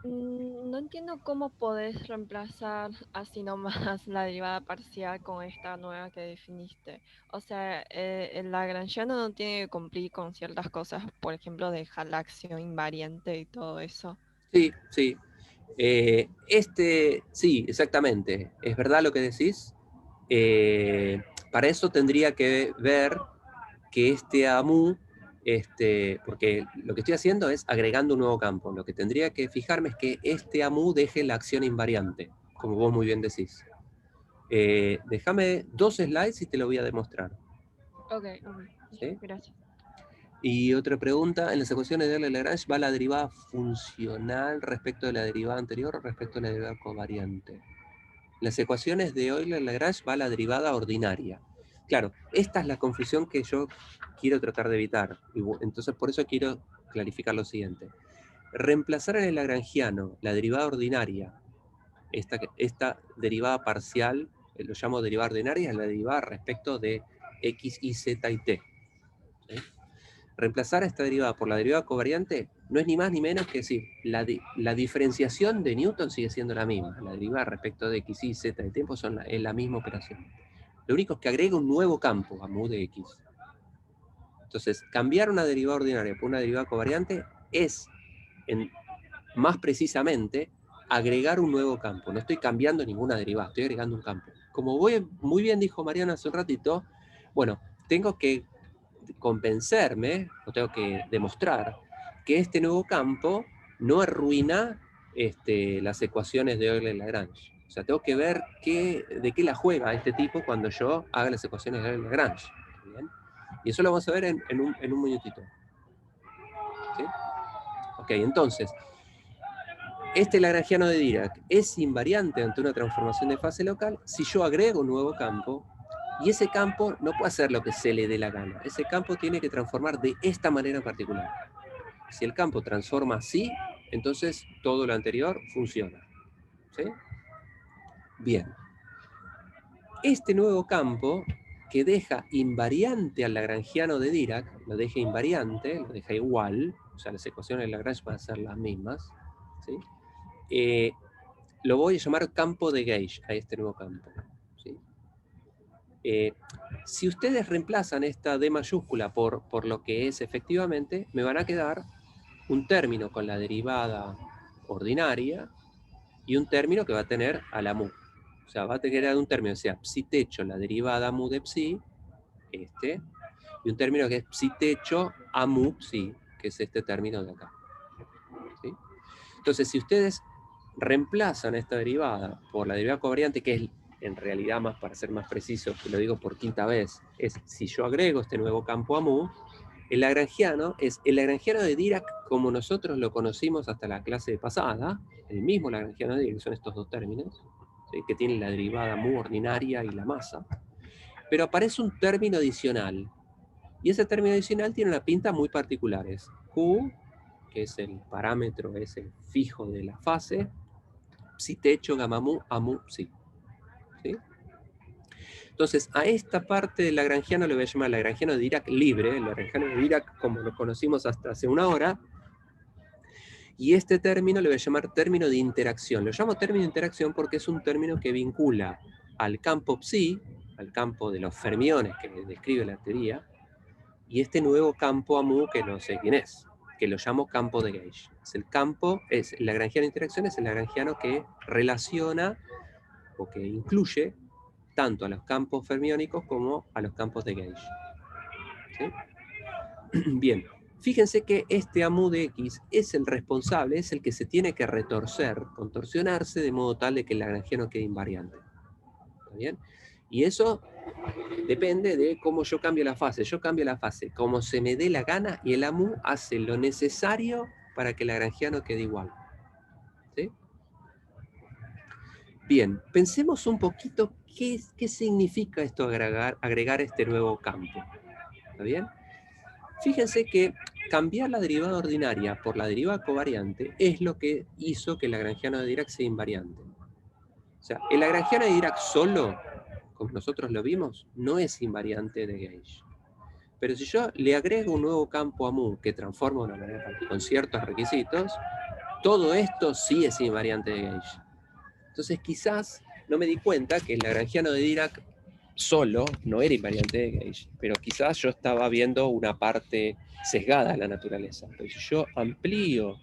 Speaker 4: No entiendo cómo podés reemplazar así nomás la derivada parcial con esta nueva que definiste. O sea, el lagrangiano no tiene que cumplir con ciertas cosas, por ejemplo, dejar la acción invariante y todo eso.
Speaker 1: Sí, sí. Sí, exactamente. Es verdad lo que decís. Para eso tendría que ver que este amu, porque lo que estoy haciendo es agregando un nuevo campo. Lo que tendría que fijarme es que este amu deje la acción invariante, como vos muy bien decís. Déjame 2 slides y te lo voy a demostrar.
Speaker 4: Ok,
Speaker 1: ¿Sí?
Speaker 4: gracias.
Speaker 1: Y otra pregunta, en las ecuaciones de Euler-Lagrange va la derivada funcional respecto de la derivada anterior o respecto de la derivada covariante. En las ecuaciones de Euler-Lagrange va la derivada ordinaria. Claro, esta es la confusión que yo quiero tratar de evitar. Entonces, por eso quiero clarificar lo siguiente. Reemplazar en el lagrangiano la derivada ordinaria, esta derivada parcial, lo llamo derivada ordinaria, es la derivada respecto de x, y, z y t. ¿Sí? Reemplazar esta derivada por la derivada covariante no es ni más ni menos que decir, la diferenciación de Newton sigue siendo la misma. La derivada respecto de x, y, z de tiempo es la misma operación. Lo único es que agrega un nuevo campo a mu de x. Entonces, cambiar una derivada ordinaria por una derivada covariante es, más precisamente, agregar un nuevo campo. No estoy cambiando ninguna derivada, estoy agregando un campo. Como muy bien dijo Mariana hace un ratito, bueno, tengo que convencerme, o tengo que demostrar, que este nuevo campo no arruina las ecuaciones de Euler-Lagrange. O sea, tengo que ver de qué la juega este tipo cuando yo haga las ecuaciones de Euler-Lagrange. ¿Bien? Y eso lo vamos a ver en un minutito. ¿Sí? Ok, entonces, este lagrangiano de Dirac es invariante ante una transformación de fase local si yo agrego un nuevo campo, y ese campo no puede hacer lo que se le dé la gana. Ese campo tiene que transformar de esta manera en particular. Si el campo transforma así, entonces todo lo anterior funciona. ¿Sí? Bien. Este nuevo campo que deja invariante al lagrangiano de Dirac, lo deja invariante, lo deja igual, o sea, las ecuaciones de Lagrange van a ser las mismas, ¿sí? Lo voy a llamar campo de gauge a este nuevo campo, ¿sí? Si ustedes reemplazan esta D mayúscula por lo que es efectivamente, me van a quedar un término con la derivada ordinaria y un término que va a tener a la mu. O sea, va a tener un término que sea psi techo, la derivada mu de psi, y un término que es psi techo a mu psi, que es este término de acá. ¿Sí? Entonces, si ustedes reemplazan esta derivada por la derivada covariante, que es en realidad, más para ser más preciso, que lo digo por quinta vez, es si yo agrego este nuevo campo a mu, el lagrangiano es el lagrangiano de Dirac como nosotros lo conocimos hasta la clase pasada, el mismo lagrangiano de Dirac, son estos dos términos, ¿sí? Que tienen la derivada mu ordinaria y la masa, pero aparece un término adicional, y ese término adicional tiene una pinta muy particular, es Q, que es el parámetro, es el fijo de la fase, psi techo gamma mu a mu psi. ¿Sí? Entonces, a esta parte del lagrangiano le voy a llamar lagrangiano de Dirac libre, el lagrangiano de Dirac como lo conocimos hasta hace una hora, y este término le voy a llamar término de interacción. Lo llamo término de interacción porque es un término que vincula al campo psi, al campo de los fermiones que describe la teoría, y este nuevo campo a mu que no sé quién es, que lo llamo campo de gauge. Es el campo, es el lagrangiano de interacción, es el lagrangiano que relaciona o que incluye tanto a los campos fermiónicos como a los campos de gauge. ¿Sí? Bien, fíjense que este AMU de X es el responsable, es el que se tiene que retorcer, contorsionarse de modo tal de que el lagrangiano quede invariante. ¿Está bien? Y eso depende de cómo yo cambio la fase. Yo cambio la fase como se me dé la gana y el AMU hace lo necesario para que el lagrangiano quede igual. ¿Sí? Bien, pensemos un poquito qué significa esto agregar este nuevo campo. ¿Está bien? Fíjense que cambiar la derivada ordinaria por la derivada covariante es lo que hizo que el lagrangiano de Dirac sea invariante. O sea, el lagrangiano de Dirac solo, como nosotros lo vimos, no es invariante de gauge. Pero si yo le agrego un nuevo campo a mu que transforma de una manera con ciertos requisitos, todo esto sí es invariante de gauge. Entonces quizás no me di cuenta que el lagrangiano de Dirac solo no era invariante de gauge, pero quizás yo estaba viendo una parte sesgada de la naturaleza. Pero si yo amplío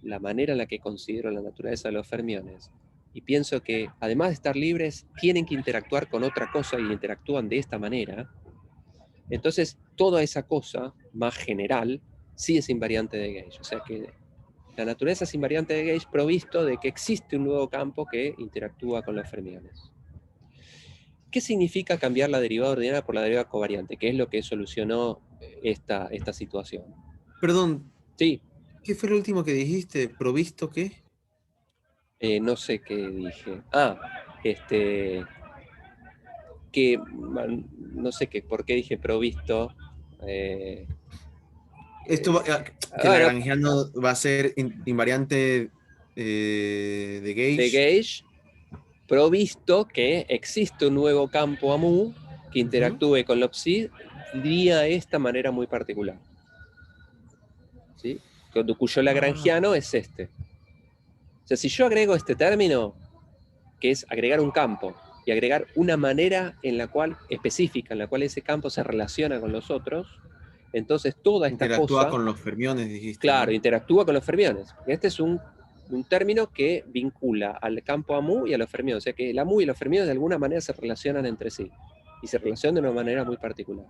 Speaker 1: la manera en la que considero la naturaleza de los fermiones y pienso que además de estar libres tienen que interactuar con otra cosa y interactúan de esta manera, entonces toda esa cosa más general sí es invariante de gauge. O sea que la naturaleza es invariante de gauge provisto de que existe un nuevo campo que interactúa con los fermiones. ¿Qué significa cambiar la derivada ordinaria por la derivada covariante? ¿Qué es lo que solucionó esta situación?
Speaker 2: Perdón,
Speaker 1: Sí,
Speaker 2: ¿qué fue lo último que dijiste? ¿Provisto qué?
Speaker 1: no sé qué dije. Que no sé qué, por qué dije provisto.
Speaker 2: Esto que el
Speaker 1: Bueno,
Speaker 2: lagrangiano va a ser invariante de
Speaker 1: de
Speaker 2: gauge.
Speaker 1: gauge, provisto que existe un nuevo campo AMU que interactúe con los psi de esta manera muy particular. ¿Sí? Cuyo lagrangiano es este. O sea, si yo agrego este término, que es agregar un campo, y agregar una manera en la cual, específica, en la cual ese campo se relaciona con los otros, entonces toda esta
Speaker 2: Interactúa
Speaker 1: cosa,
Speaker 2: con los fermiones, dijiste,
Speaker 1: claro,
Speaker 2: ¿no?
Speaker 1: interactúa con los fermiones. Este es un término que vincula al campo AMU y a los fermiones. O sea que el AMU y los fermiones de alguna manera se relacionan entre sí. Y se relacionan de una manera muy particular.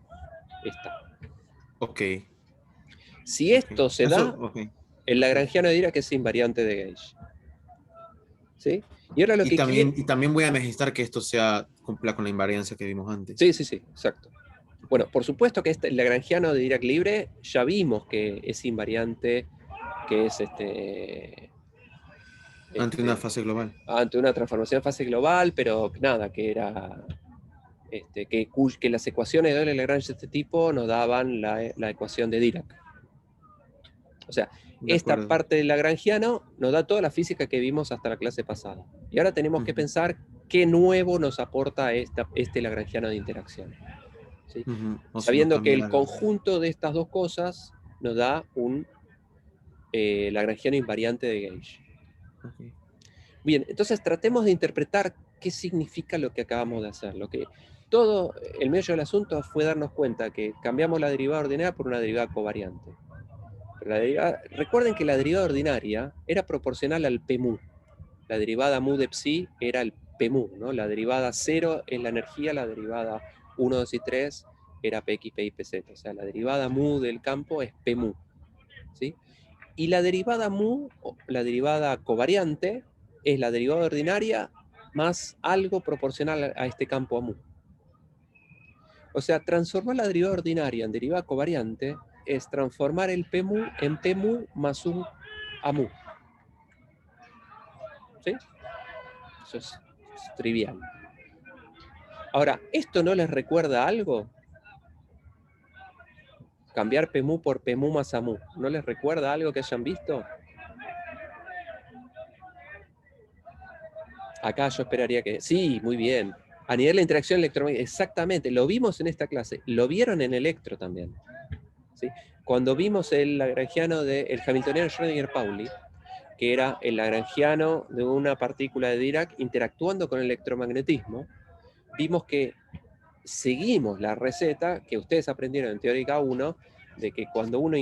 Speaker 1: Esta.
Speaker 2: Ok.
Speaker 1: Si esto se da,
Speaker 2: Okay.
Speaker 1: el lagrangiano dirá que es invariante de gauge. ¿Sí? Y ahora lo que quiero...
Speaker 2: Y también voy a necesitar que esto cumpla con la invariancia que vimos antes.
Speaker 1: Sí, sí, sí, exacto. Bueno, por supuesto que el lagrangiano de Dirac libre ya vimos que es invariante, que es
Speaker 2: Ante una fase global.
Speaker 1: ante una transformación en fase global, pero nada, que era que las ecuaciones de Euler-Lagrange de este tipo nos daban la ecuación de Dirac. O sea,
Speaker 2: De
Speaker 1: esta
Speaker 2: acuerdo.
Speaker 1: parte del lagrangiano nos da toda la física que vimos hasta la clase pasada. Y ahora tenemos que
Speaker 2: Ujú,
Speaker 1: pensar qué nuevo nos aporta este lagrangiano de interacción. ¿Sí?
Speaker 2: ujú. O si no
Speaker 1: Sabiendo que
Speaker 2: cambia
Speaker 1: el
Speaker 2: algo.
Speaker 1: conjunto de estas dos cosas nos da un lagrangiano invariante de Gauge.
Speaker 2: Ok.
Speaker 1: Bien, entonces tratemos de interpretar qué significa lo que acabamos de hacer. Todo el meollo del asunto fue darnos cuenta que cambiamos la derivada ordinaria por una derivada covariante. Pero recuerden que la derivada ordinaria era proporcional al P-mu. La derivada mu de psi era el P-mu, ¿no? La derivada 0 es la energía, la derivada 1, 2 y 3 era Px, Py, Pz. O sea, la derivada mu del campo es P-mu. ¿Sí? Y la derivada mu, la derivada covariante, es la derivada ordinaria más algo proporcional a este campo a mu. O sea, transformar la derivada ordinaria en derivada covariante es transformar el P-mu en P-mu más un a mu. ¿Sí? Eso es trivial. Ahora, ¿esto no les recuerda algo? Cambiar P-mu por P-mu más a mu. ¿No les recuerda algo que hayan visto? Acá yo esperaría que... Sí, muy bien. A nivel de interacción electromagnética, exactamente. Lo vimos en esta clase. Lo vieron en Electro también. ¿Sí? Cuando vimos el lagrangiano el hamiltoniano Schrödinger-Pauli, que era el lagrangiano de una partícula de Dirac interactuando con el electromagnetismo, vimos que seguimos la receta que ustedes aprendieron en Teórica 1, de que cuando uno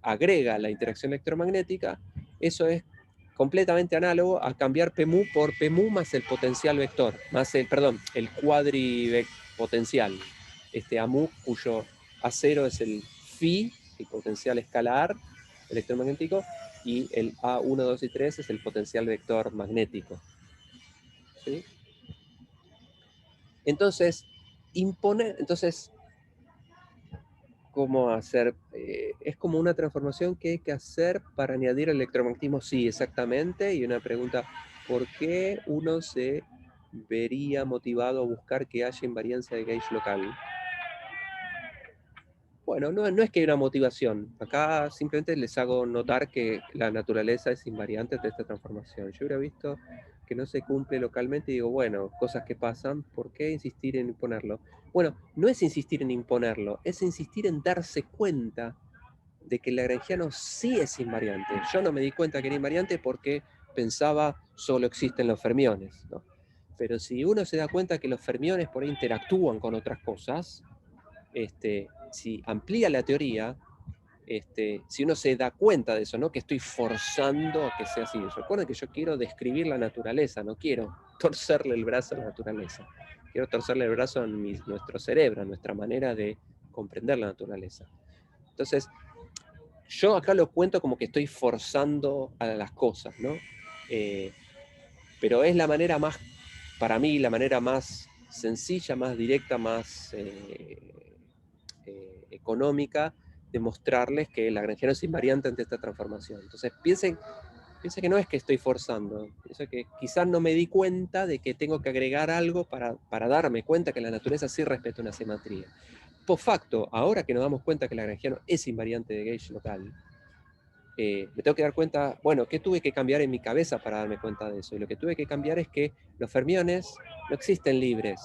Speaker 1: agrega la interacción electromagnética, eso es completamente análogo a cambiar PMU por PMU más el potencial vector, más el cuadripotencial. Este AMU, cuyo A0 es el phi, el potencial escalar electromagnético, y el A1, 2 y 3 es el potencial vector magnético. ¿Sí? Entonces, ¿cómo hacer? Es como una transformación que hay que hacer para añadir el electromagnetismo, sí, exactamente, y una pregunta, ¿por qué uno se vería motivado a buscar que haya invariancia de gauge local? Bueno, no es que hay una motivación, acá simplemente les hago notar que la naturaleza es invariante de esta transformación. Yo hubiera visto que no se cumple localmente y digo, bueno, cosas que pasan, ¿por qué insistir en imponerlo? Bueno, no es insistir en imponerlo, es insistir en darse cuenta de que el lagrangiano sí es invariante. Yo no me di cuenta que era invariante porque pensaba solo existen los fermiones, ¿no? Pero si uno se da cuenta que los fermiones por ahí interactúan con otras cosas, si amplía la teoría, si uno se da cuenta de eso, no que estoy forzando a que sea así. Recuerden que yo quiero describir la naturaleza, no quiero torcerle el brazo a la naturaleza. Quiero torcerle el brazo a nuestro cerebro, a nuestra manera de comprender la naturaleza. Entonces, yo acá lo cuento como que estoy forzando a las cosas, ¿no? Pero es la manera más, para mí, la manera más sencilla, más directa, más económica de mostrarles que el lagrangiano es invariante ante esta transformación. Entonces piensen que no es que estoy forzando, pienso que quizás no me di cuenta de que tengo que agregar algo para darme cuenta que la naturaleza sí respeta una simetría. Post facto, ahora que nos damos cuenta que el lagrangiano es invariante de gauge local, me tengo que dar cuenta, bueno, ¿qué tuve que cambiar en mi cabeza para darme cuenta de eso? Y lo que tuve que cambiar es que los fermiones no existen libres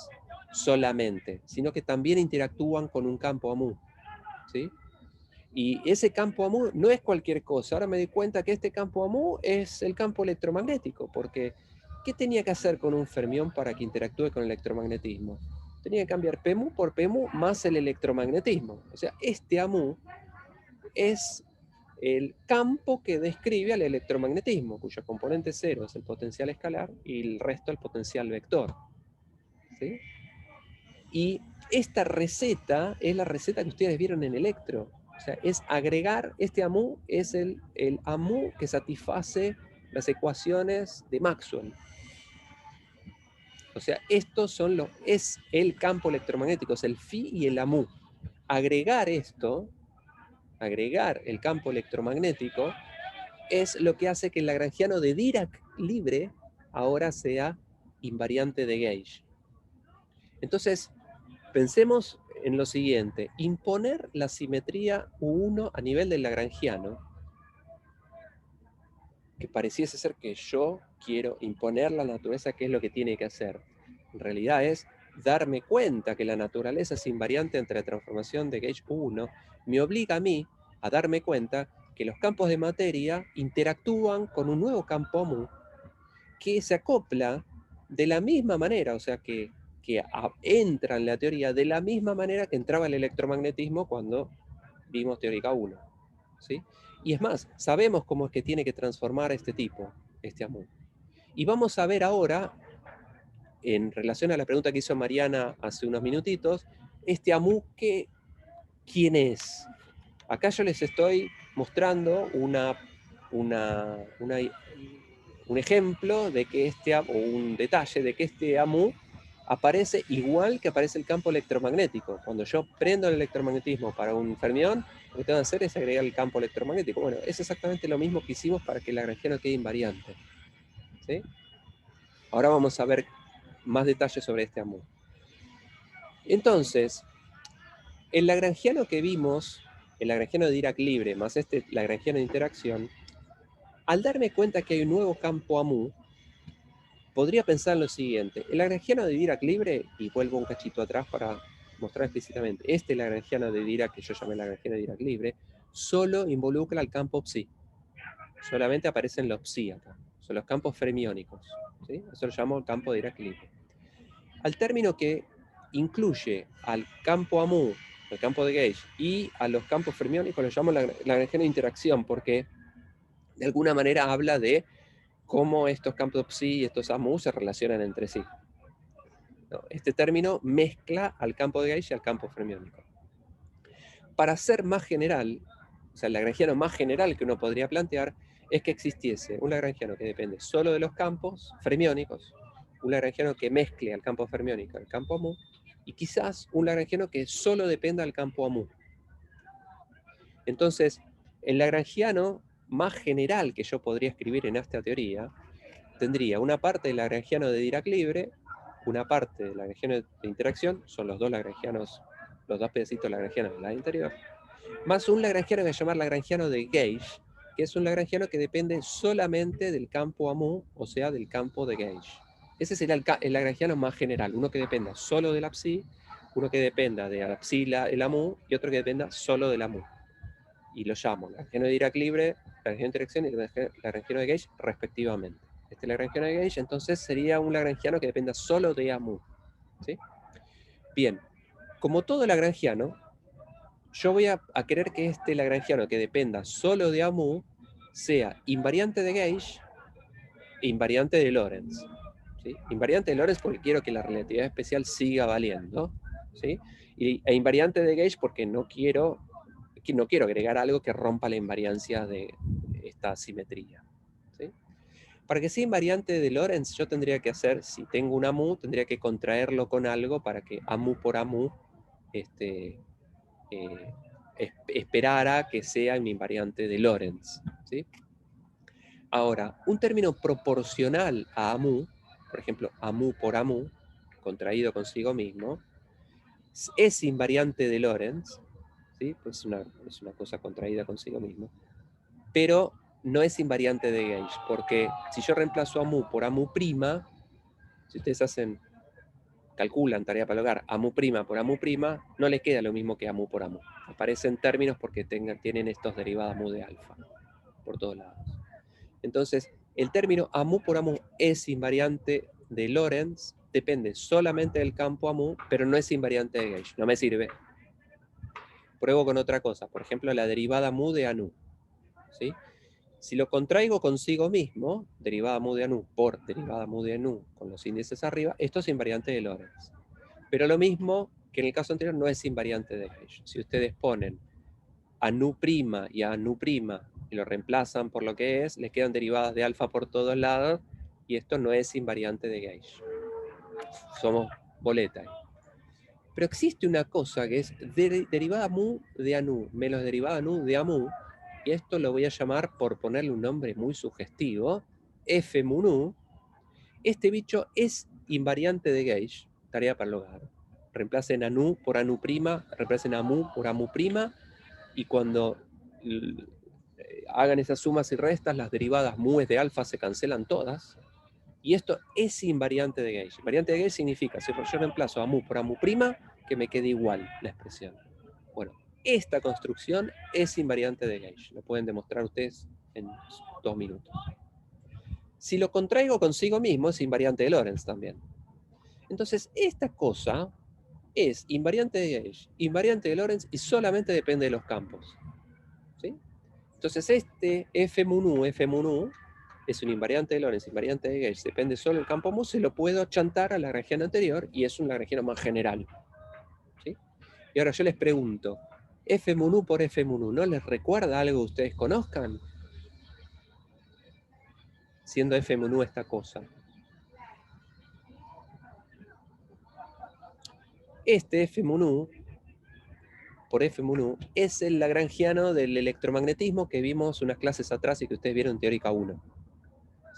Speaker 1: solamente, sino que también interactúan con un campo AMU. ¿Sí? Y ese campo AMU no es cualquier cosa. Ahora me di cuenta que este campo AMU es el campo electromagnético, porque ¿qué tenía que hacer con un fermión para que interactúe con el electromagnetismo? Tenía que cambiar PMU por PMU más el electromagnetismo. O sea, este AMU es el campo que describe al electromagnetismo, cuyo componente cero es el potencial escalar y el resto el potencial vector. ¿Sí? Y esta receta es la receta que ustedes vieron en Electro. O sea, es agregar, este AMU es el AMU que satisface las ecuaciones de Maxwell. O sea, es el campo electromagnético, es el phi y el AMU. Agregar esto, agregar el campo electromagnético, es lo que hace que el lagrangiano de Dirac libre ahora sea invariante de Gauge. Entonces, pensemos en lo siguiente: imponer la simetría U1 a nivel del lagrangiano que pareciese ser que yo quiero imponer la naturaleza qué es lo que tiene que hacer. En realidad es darme cuenta que la naturaleza es invariante entre la transformación de gauge 1, me obliga a mí a darme cuenta que los campos de materia interactúan con un nuevo campo AMU que se acopla de la misma manera, o sea, que entra en la teoría de la misma manera que entraba el electromagnetismo cuando vimos teórica 1. ¿Sí? Y es más, sabemos cómo es que tiene que transformar este tipo, este AMU. Y vamos a ver ahora, en relación a la pregunta que hizo Mariana hace unos minutitos, este AMU, ¿quién es? Acá yo les estoy mostrando un ejemplo de que o un detalle de que este AMU aparece igual que aparece el campo electromagnético. Cuando yo prendo el electromagnetismo para un fermión, lo que tengo que hacer es agregar el campo electromagnético. Bueno, es exactamente lo mismo que hicimos para que el lagrangiano quede invariante. ¿Sí? Ahora vamos a ver más detalles sobre este AMU. Entonces, el lagrangiano que vimos, el lagrangiano de Dirac libre más este lagrangiano de interacción, al darme cuenta que hay un nuevo campo AMU, podría pensar lo siguiente: el lagrangiano de Dirac libre, y vuelvo un cachito atrás para mostrar explícitamente, este lagrangiano de Dirac, que yo llamé lagrangiano de Dirac libre, solo involucra al campo psi. Solamente aparecen los psi acá, son los campos fermiónicos. ¿Sí? Eso lo llamo el campo de Dirac libre. Al término que incluye al campo AMU, el campo de gauge, y a los campos fermiónicos, lo llamo lagrangiano de interacción, porque de alguna manera habla de cómo estos campos psi y estos AMU se relacionan entre sí. ¿No? Este término mezcla al campo de gauge y al campo fermiónico. Para ser más general, o sea, el lagrangiano más general que uno podría plantear es que existiese un lagrangiano que depende solo de los campos fermiónicos, un lagrangiano que mezcle al campo fermiónico al campo AMU, y quizás un lagrangiano que solo dependa del campo AMU. Entonces, el lagrangiano más general que yo podría escribir en esta teoría tendría una parte del lagrangiano de Dirac libre, una parte del lagrangiano de interacción, son los dos lagrangianos, los dos pedacitos lagrangianos de la interior, más un lagrangiano que se llama lagrangiano de gauge, que es un lagrangiano que depende solamente del campo AMU, o sea, del campo de gauge. Ese sería el lagrangiano más general, uno que dependa solo de la psi, uno que dependa de la psi, el AMU, y otro que dependa solo del AMU. Y lo llamo lagrangiano de Dirac libre, lagrangiano de interacción y lagrangiano de gauge respectivamente. Este lagrangiano de gauge entonces sería un lagrangiano que dependa solo de AMU. ¿Sí? Bien, como todo lagrangiano, yo voy a querer que este lagrangiano que dependa solo de AMU sea invariante de gauge e invariante de Lorentz. ¿Sí? Invariante de Lorentz porque quiero que la relatividad especial siga valiendo. ¿Sí? E invariante de gauge porque no quiero agregar algo que rompa la invariancia de esta simetría. ¿Sí? Para que sea invariante de Lorentz, yo tendría que hacer, si tengo un AMU, tendría que contraerlo con algo para que AMU por AMU esperara que sea un invariante de Lorentz. ¿Sí? Ahora, un término proporcional a AMU, por ejemplo, AMU por AMU, contraído consigo mismo, es invariante de Lorentz, ¿sí? Pues es una cosa contraída consigo mismo, pero no es invariante de gauge, porque si yo reemplazo AMU por AMU', si ustedes calculan tarea para lograr AMU' por AMU', no les queda lo mismo que AMU por AMU. Aparecen términos porque tienen estos derivados AMU de alfa por todos lados. Entonces, el término AMU por AMU es invariante de Lorentz, depende solamente del campo AMU, pero no es invariante de gauge, no me sirve. Pruebo con otra cosa, por ejemplo, la derivada mu de ANU. ¿Sí? Si lo contraigo consigo mismo, derivada mu de ANU por derivada mu de ANU con los índices arriba, esto es invariante de Lorentz. Pero lo mismo que en el caso anterior no es invariante de gauge. Si ustedes ponen ANU' y ANU' y lo reemplazan por lo que es, les quedan derivadas de alfa por todos lados y esto no es invariante de gauge. Somos boleta ahí. Pero existe una cosa que es derivada mu de ANU menos derivada nu de AMU, y esto lo voy a llamar, por ponerle un nombre muy sugestivo, F mu nu. Este bicho es invariante de gauge, tarea para lograr. Reemplacen ANU por ANU', reemplacen AMU por AMU', y cuando hagan esas sumas y restas, las derivadas mues de alfa se cancelan todas, y esto es invariante de Gauge. Invariante de Gauge significa, si yo reemplazo a mu por a mu prima, que me quede igual la expresión. Bueno, esta construcción es invariante de Gauge. Lo pueden demostrar ustedes en 2 minutos. Si lo contraigo consigo mismo, es invariante de Lorentz también. Entonces, esta cosa es invariante de Gauge, invariante de Lorentz, y solamente depende de los campos. ¿Sí? Entonces, este f mu nu es un invariante de Lorentz, invariante de Gauge, depende solo del campo mu, se lo puedo chantar a la lagrangiano anterior y es un lagrangiano más general. ¿Sí? Y ahora yo les pregunto, f mu nu por f mu nu, ¿no les recuerda algo que ustedes conozcan? Siendo f mu nu esta cosa. Este f mu nu por f mu nu es el lagrangiano del electromagnetismo que vimos unas clases atrás y que ustedes vieron en teórica 1.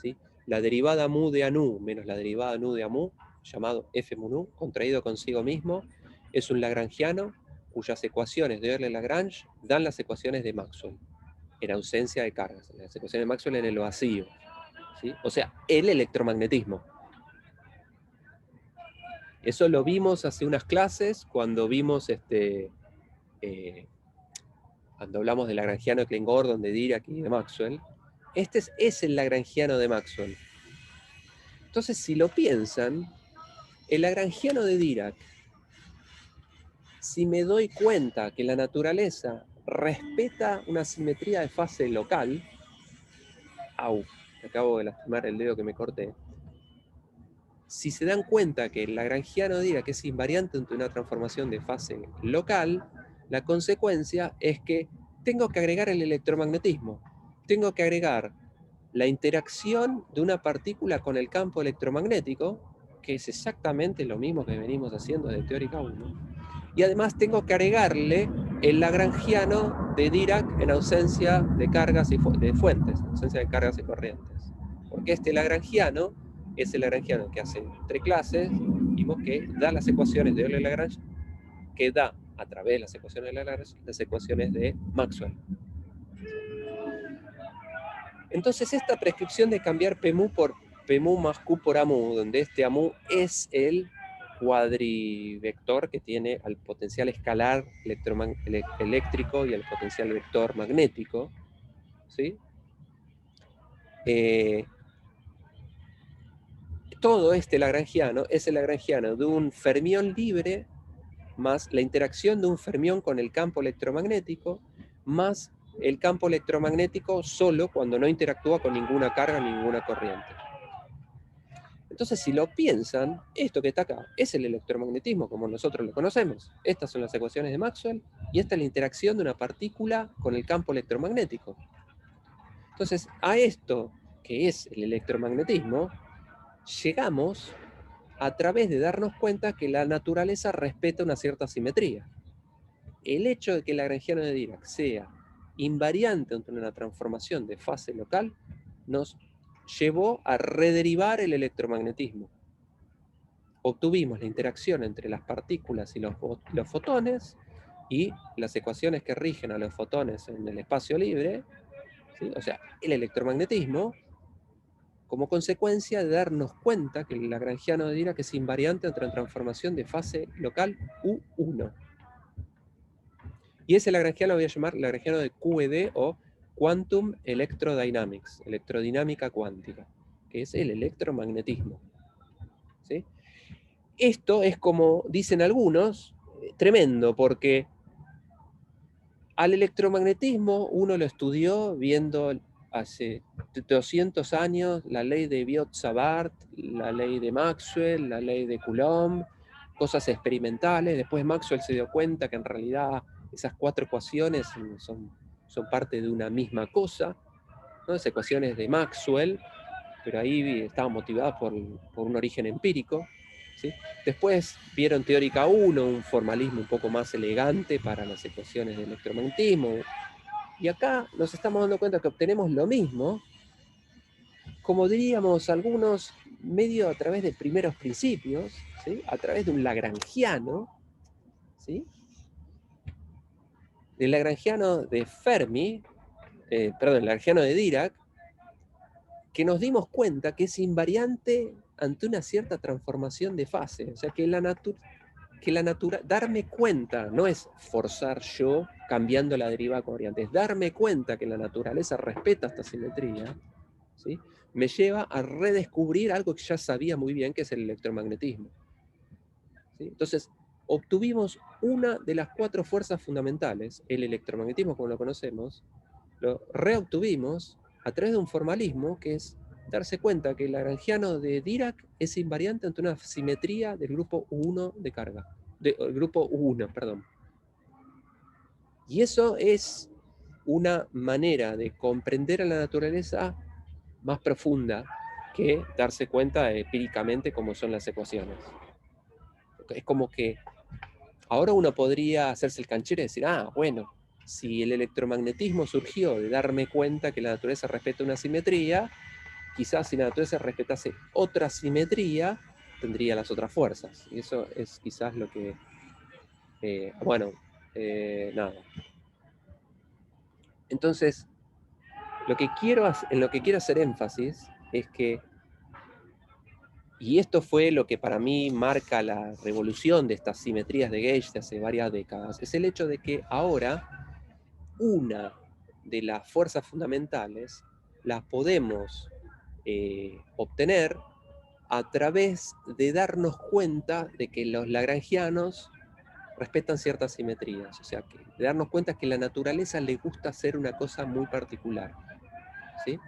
Speaker 1: ¿Sí? La derivada mu de a nu menos la derivada nu de a mu, llamado f mu nu, contraído consigo mismo, es un lagrangiano cuyas ecuaciones de Euler-Lagrange dan las ecuaciones de Maxwell, en ausencia de cargas, las ecuaciones de Maxwell en el vacío. ¿Sí? O sea, el electromagnetismo. Eso lo vimos hace unas clases cuando vimos cuando hablamos del lagrangiano de Klein-Gordon, de Dirac y de Maxwell. Este es el lagrangiano de Maxwell. Entonces, si lo piensan, el lagrangiano de Dirac, si me doy cuenta que la naturaleza respeta una simetría de fase local, me acabo de lastimar el dedo que me corté. Si se dan cuenta que el lagrangiano de Dirac es invariante ante una transformación de fase local, la consecuencia es que tengo que agregar el electromagnetismo. Tengo que agregar la interacción de una partícula con el campo electromagnético, que es exactamente lo mismo que venimos haciendo desde teórica 1. Y además tengo que agregarle el lagrangiano de Dirac en ausencia de cargas y de fuentes, en ausencia de cargas y corrientes. Porque este lagrangiano es el lagrangiano que hace entre clases, vimos que da las ecuaciones de Euler-Lagrange, que da a través de las ecuaciones de Lagrange las ecuaciones de Maxwell. Entonces esta prescripción de cambiar P mu por P mu más Q por A mu, donde este A mu es el cuadrivector que tiene al potencial escalar eléctrico y al potencial vector magnético, ¿sí? Todo este lagrangiano es el lagrangiano de un fermión libre más la interacción de un fermión con el campo electromagnético más el campo electromagnético solo cuando no interactúa con ninguna carga, ninguna corriente. Entonces, si lo piensan, esto que está acá es el electromagnetismo como nosotros lo conocemos. Estas son las ecuaciones de Maxwell y esta es la interacción de una partícula con el campo electromagnético. Entonces, a esto que es el electromagnetismo, llegamos a través de darnos cuenta que la naturaleza respeta una cierta simetría. El hecho de que el lagrangiano de Dirac sea invariante ante una transformación de fase local nos llevó a rederivar el electromagnetismo. Obtuvimos la interacción entre las partículas y los fotones y las ecuaciones que rigen a los fotones en el espacio libre, ¿sí? O sea, el electromagnetismo, como consecuencia de darnos cuenta que el lagrangiano de Dirac es invariante ante una transformación de fase local U1. Y ese lagrangiano lo voy a llamar lagrangiano de QED o Quantum Electrodynamics, electrodinámica cuántica, que es el electromagnetismo. ¿Sí? Esto es, como dicen algunos, tremendo, porque al electromagnetismo uno lo estudió viendo hace 200 años la ley de Biot-Savart, la ley de Maxwell, la ley de Coulomb, cosas experimentales. Después Maxwell se dio cuenta que en realidad esas 4 ecuaciones son parte de una misma cosa, ¿no? Esas ecuaciones de Maxwell, pero ahí estaban motivadas por un origen empírico. ¿Sí? Después vieron teórica 1, un formalismo un poco más elegante para las ecuaciones de electromagnetismo. Y acá nos estamos dando cuenta que obtenemos lo mismo, como diríamos algunos, medio a través de primeros principios, ¿sí? A través de un lagrangiano, ¿sí? Del lagrangiano de Fermi, el lagrangiano de Dirac, que nos dimos cuenta que es invariante ante una cierta transformación de fase. O sea, que darme cuenta, no es forzar yo cambiando la derivada covariante, es darme cuenta que la naturaleza respeta esta simetría, ¿sí? Me lleva a redescubrir algo que ya sabía muy bien, que es el electromagnetismo, ¿sí? Entonces, obtuvimos una de las 4 fuerzas fundamentales, el electromagnetismo como lo conocemos, lo reobtuvimos a través de un formalismo que es darse cuenta que el lagrangiano de Dirac es invariante ante una simetría del grupo U1 de carga, del grupo U1, perdón. Y eso es una manera de comprender a la naturaleza más profunda que darse cuenta empíricamente cómo son las ecuaciones. Es como que ahora uno podría hacerse el canchero y decir, bueno, si el electromagnetismo surgió de darme cuenta que la naturaleza respeta una simetría, quizás si la naturaleza respetase otra simetría, tendría las otras fuerzas. Y eso es quizás lo que... nada. Entonces, en lo que quiero hacer énfasis es que, y esto fue lo que para mí marca la revolución de estas simetrías de gauge de hace varias décadas, es el hecho de que ahora una de las fuerzas fundamentales las podemos obtener a través de darnos cuenta de que los lagrangianos respetan ciertas simetrías. O sea, que de darnos cuenta que a la naturaleza le gusta hacer una cosa muy particular, ¿sí?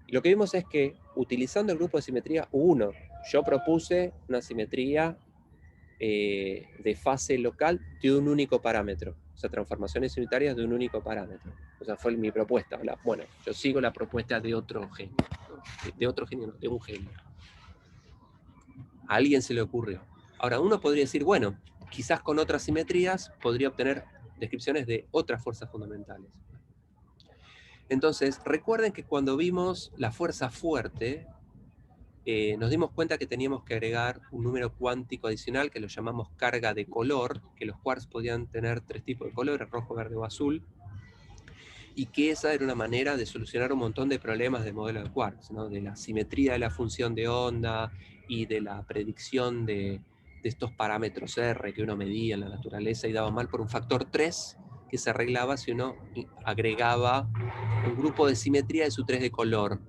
Speaker 1: Y lo que vimos es que, utilizando el grupo de simetría U1, yo propuse una simetría de fase local de un único parámetro. O sea, transformaciones unitarias de un único parámetro. O sea, fue mi propuesta. Bueno, yo sigo la propuesta de otro genio. De otro genio, no, de un genio. A alguien se le ocurrió. Ahora, uno podría decir, bueno, quizás con otras simetrías podría obtener descripciones de otras fuerzas fundamentales. Entonces, recuerden que cuando vimos la fuerza fuerte, nos dimos cuenta que teníamos que agregar un número cuántico adicional que lo llamamos carga de color, que los quarks podían tener 3 tipos de colores, rojo, verde o azul, y que esa era una manera de solucionar un montón de problemas de modelo de quarks, ¿no? De la simetría de la función de onda y de la predicción de estos parámetros R que uno medía en la naturaleza y daba mal por un factor 3 que se arreglaba si uno agregaba un grupo de simetría de su 3 de color.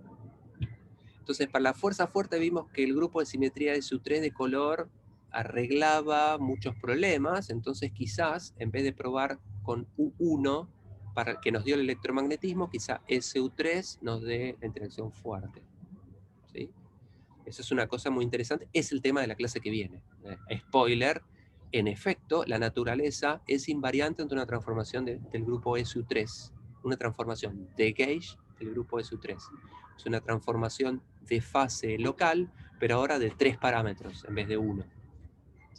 Speaker 1: Entonces, para la fuerza fuerte vimos que el grupo de simetría de su 3 de color arreglaba muchos problemas, entonces quizás, en vez de probar con U1, para que nos dio el electromagnetismo, quizá SU3 nos dé la interacción fuerte. ¿Sí? Eso es una cosa muy interesante, es el tema de la clase que viene. Spoiler, en efecto, la naturaleza es invariante ante una transformación del grupo SU3, una transformación de gauge del grupo SU3. Es una transformación de fase local, pero ahora de 3 parámetros en vez de 1.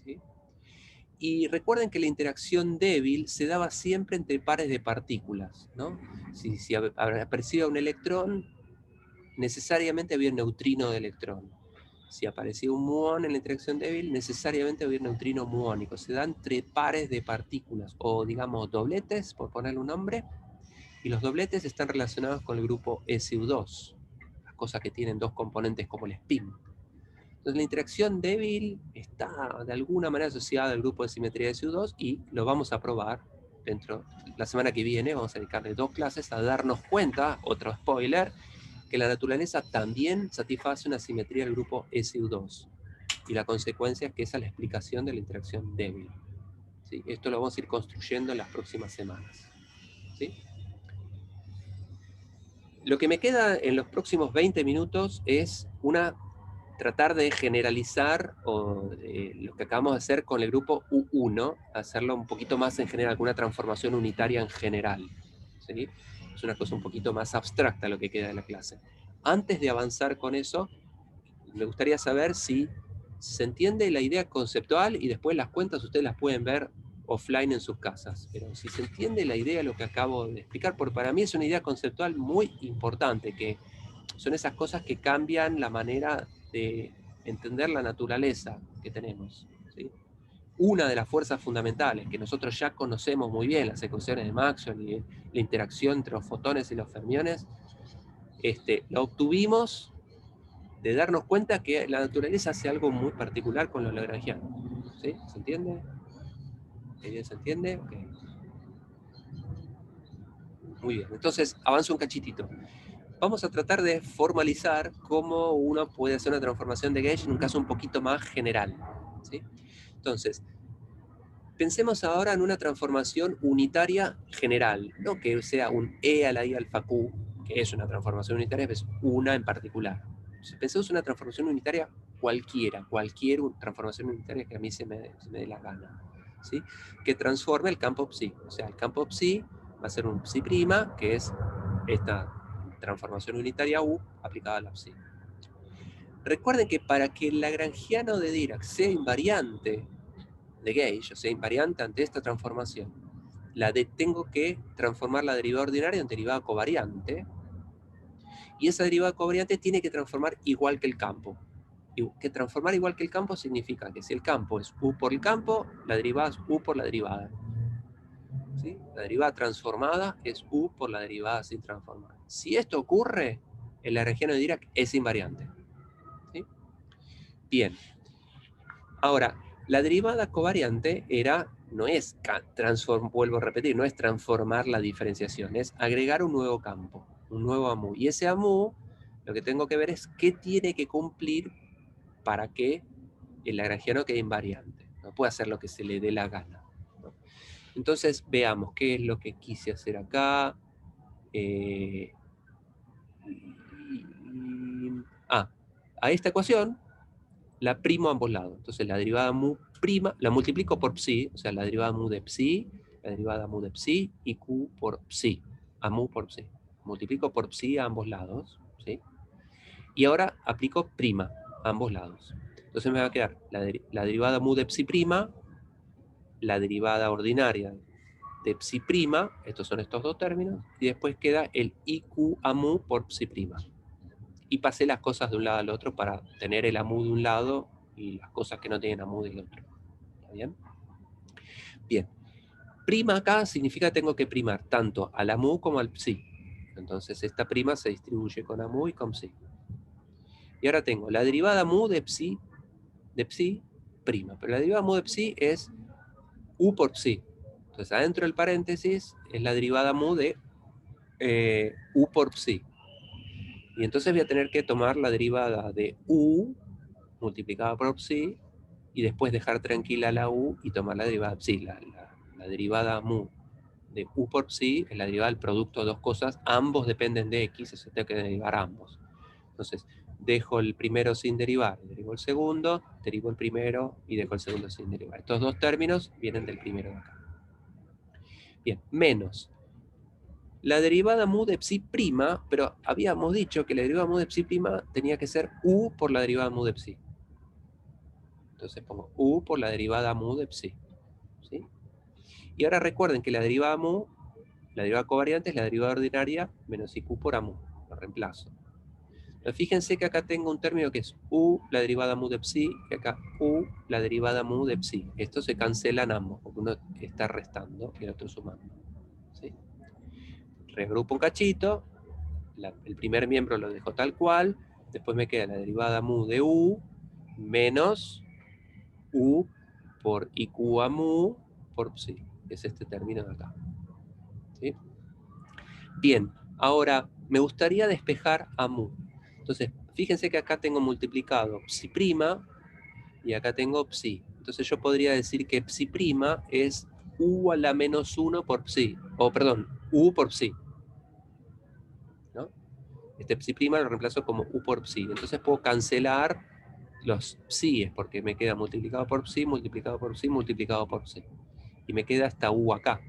Speaker 1: ¿Sí? Y recuerden que la interacción débil se daba siempre entre pares de partículas, ¿no? Si aparecía un electrón, necesariamente había un neutrino de electrón. Si aparecía un muón en la interacción débil, necesariamente había un neutrino muónico. Se dan entre pares de partículas, o digamos dobletes, por ponerle un nombre, y los dobletes están relacionados con el grupo SU2, las cosas que tienen 2 componentes como el spin. Entonces la interacción débil está de alguna manera asociada al grupo de simetría de SU2 y lo vamos a probar la semana que viene. Vamos a dedicarle 2 clases a darnos cuenta, otro spoiler, que la naturaleza también satisface una simetría del grupo SU2. Y la consecuencia es que esa es la explicación de la interacción débil. ¿Sí? Esto lo vamos a ir construyendo en las próximas semanas. ¿Sí? Lo que me queda en los próximos 20 minutos es tratar de generalizar lo que acabamos de hacer con el grupo U1, hacerlo un poquito más en general, alguna transformación unitaria en general. ¿Sí? Es una cosa un poquito más abstracta lo que queda de la clase. Antes de avanzar con eso, me gustaría saber si se entiende la idea conceptual y después las cuentas ustedes las pueden ver offline en sus casas. Pero si se entiende la idea de lo que acabo de explicar, porque para mí es una idea conceptual muy importante, que son esas cosas que cambian la manera de entender la naturaleza que tenemos. ¿Sí? una de las fuerzas fundamentales que nosotros ya conocemos muy bien, las ecuaciones de Maxwell y la interacción entre los fotones y los fermiones, la obtuvimos de darnos cuenta que la naturaleza hace algo muy particular con los lagrangianos. ¿Sí? ¿Se entiende? ¿Bien se entiende? Okay. Muy bien, entonces avanzo un cachitito. Vamos a tratar de formalizar cómo uno puede hacer una transformación de gauge en un caso un poquito más general. ¿Sí? Entonces, pensemos ahora en una transformación unitaria general, no que sea un E a la I alfa Q, que es una transformación unitaria, es una en particular. Entonces, pensemos en una transformación unitaria cualquier transformación unitaria que a mí se me dé la gana, ¿sí? Que transforme el campo psi. O sea, el campo psi va a ser un psi', que es esta transformación unitaria U aplicada a la psi. Recuerden que para que el lagrangiano de Dirac sea invariante de gauge, o sea, invariante ante esta transformación, tengo que transformar la derivada ordinaria en derivada covariante, y esa derivada covariante tiene que transformar igual que el campo. Y que transformar igual que el campo significa que si el campo es U por el campo, la derivada es U por la derivada. ¿Sí? La derivada transformada es U por la derivada sin transformar. Si esto ocurre, el lagrangiano de Dirac es invariante. ¿Sí? Bien. Ahora, la derivada covariante vuelvo a repetir, no es transformar la diferenciación, es agregar un nuevo campo, un nuevo AMU. Y ese AMU, lo que tengo que ver es qué tiene que cumplir para que el lagrangiano quede invariante. No puede hacer lo que se le dé la gana, ¿no? Entonces, veamos qué es lo que quise hacer acá. A esta ecuación la primo a ambos lados. Entonces la derivada mu prima, la multiplico por psi, o sea, la derivada mu de psi, la derivada mu de psi y q por psi, a mu por psi. Multiplico por psi a ambos lados, ¿sí? Y ahora aplico prima a ambos lados. Entonces me va a quedar la derivada mu de psi prima, la derivada ordinaria de psi prima, estos son estos dos términos, y después queda el iq a mu por psi prima. Y pasé las cosas de un lado al otro para tener el AMU de un lado y las cosas que no tienen AMU del otro. ¿Está bien? Bien. Prima acá significa que tengo que primar tanto al AMU como al psi. Entonces esta prima se distribuye con AMU y con psi. Y ahora tengo la derivada mu de psi prima. Pero la derivada mu de psi es u por psi. Entonces adentro del paréntesis es la derivada mu de u por psi. Y entonces voy a tener que tomar la derivada de u multiplicada por psi, y después dejar tranquila la u y tomar la derivada psi. La derivada mu de u por psi es la derivada del producto de dos cosas, ambos dependen de x, eso tengo que derivar ambos. Entonces, dejo el primero sin derivar, derivo el segundo, derivo el primero y dejo el segundo sin derivar. Estos dos términos vienen del primero de acá. Bien, menos la derivada mu de psi prima, pero habíamos dicho que la derivada mu de psi prima tenía que ser u por la derivada mu de psi. Entonces pongo u por la derivada mu de psi. ¿Sí? Y ahora recuerden que la derivada mu, la derivada covariante es la derivada ordinaria menos iq por amu. Lo reemplazo. Pero fíjense que acá tengo un término que es u la derivada mu de psi, y acá u la derivada mu de psi. Estos se cancelan ambos, porque uno está restando y el otro sumando. ¿Sí? Regrupo un cachito, el primer miembro lo dejo tal cual, después me queda la derivada mu de u menos u por iq a mu por psi, que es este término de acá. ¿Sí? Bien, ahora me gustaría despejar a mu. Entonces, fíjense que acá tengo multiplicado psi prima y acá tengo psi. Entonces yo podría decir que psi prima es u a la menos 1 por psi, o perdón, u por psi. ¿No? Este psi prima lo reemplazo como u por psi. Entonces puedo cancelar los psies, porque me queda multiplicado por psi, multiplicado por psi, multiplicado por psi. Y me queda esta u acá.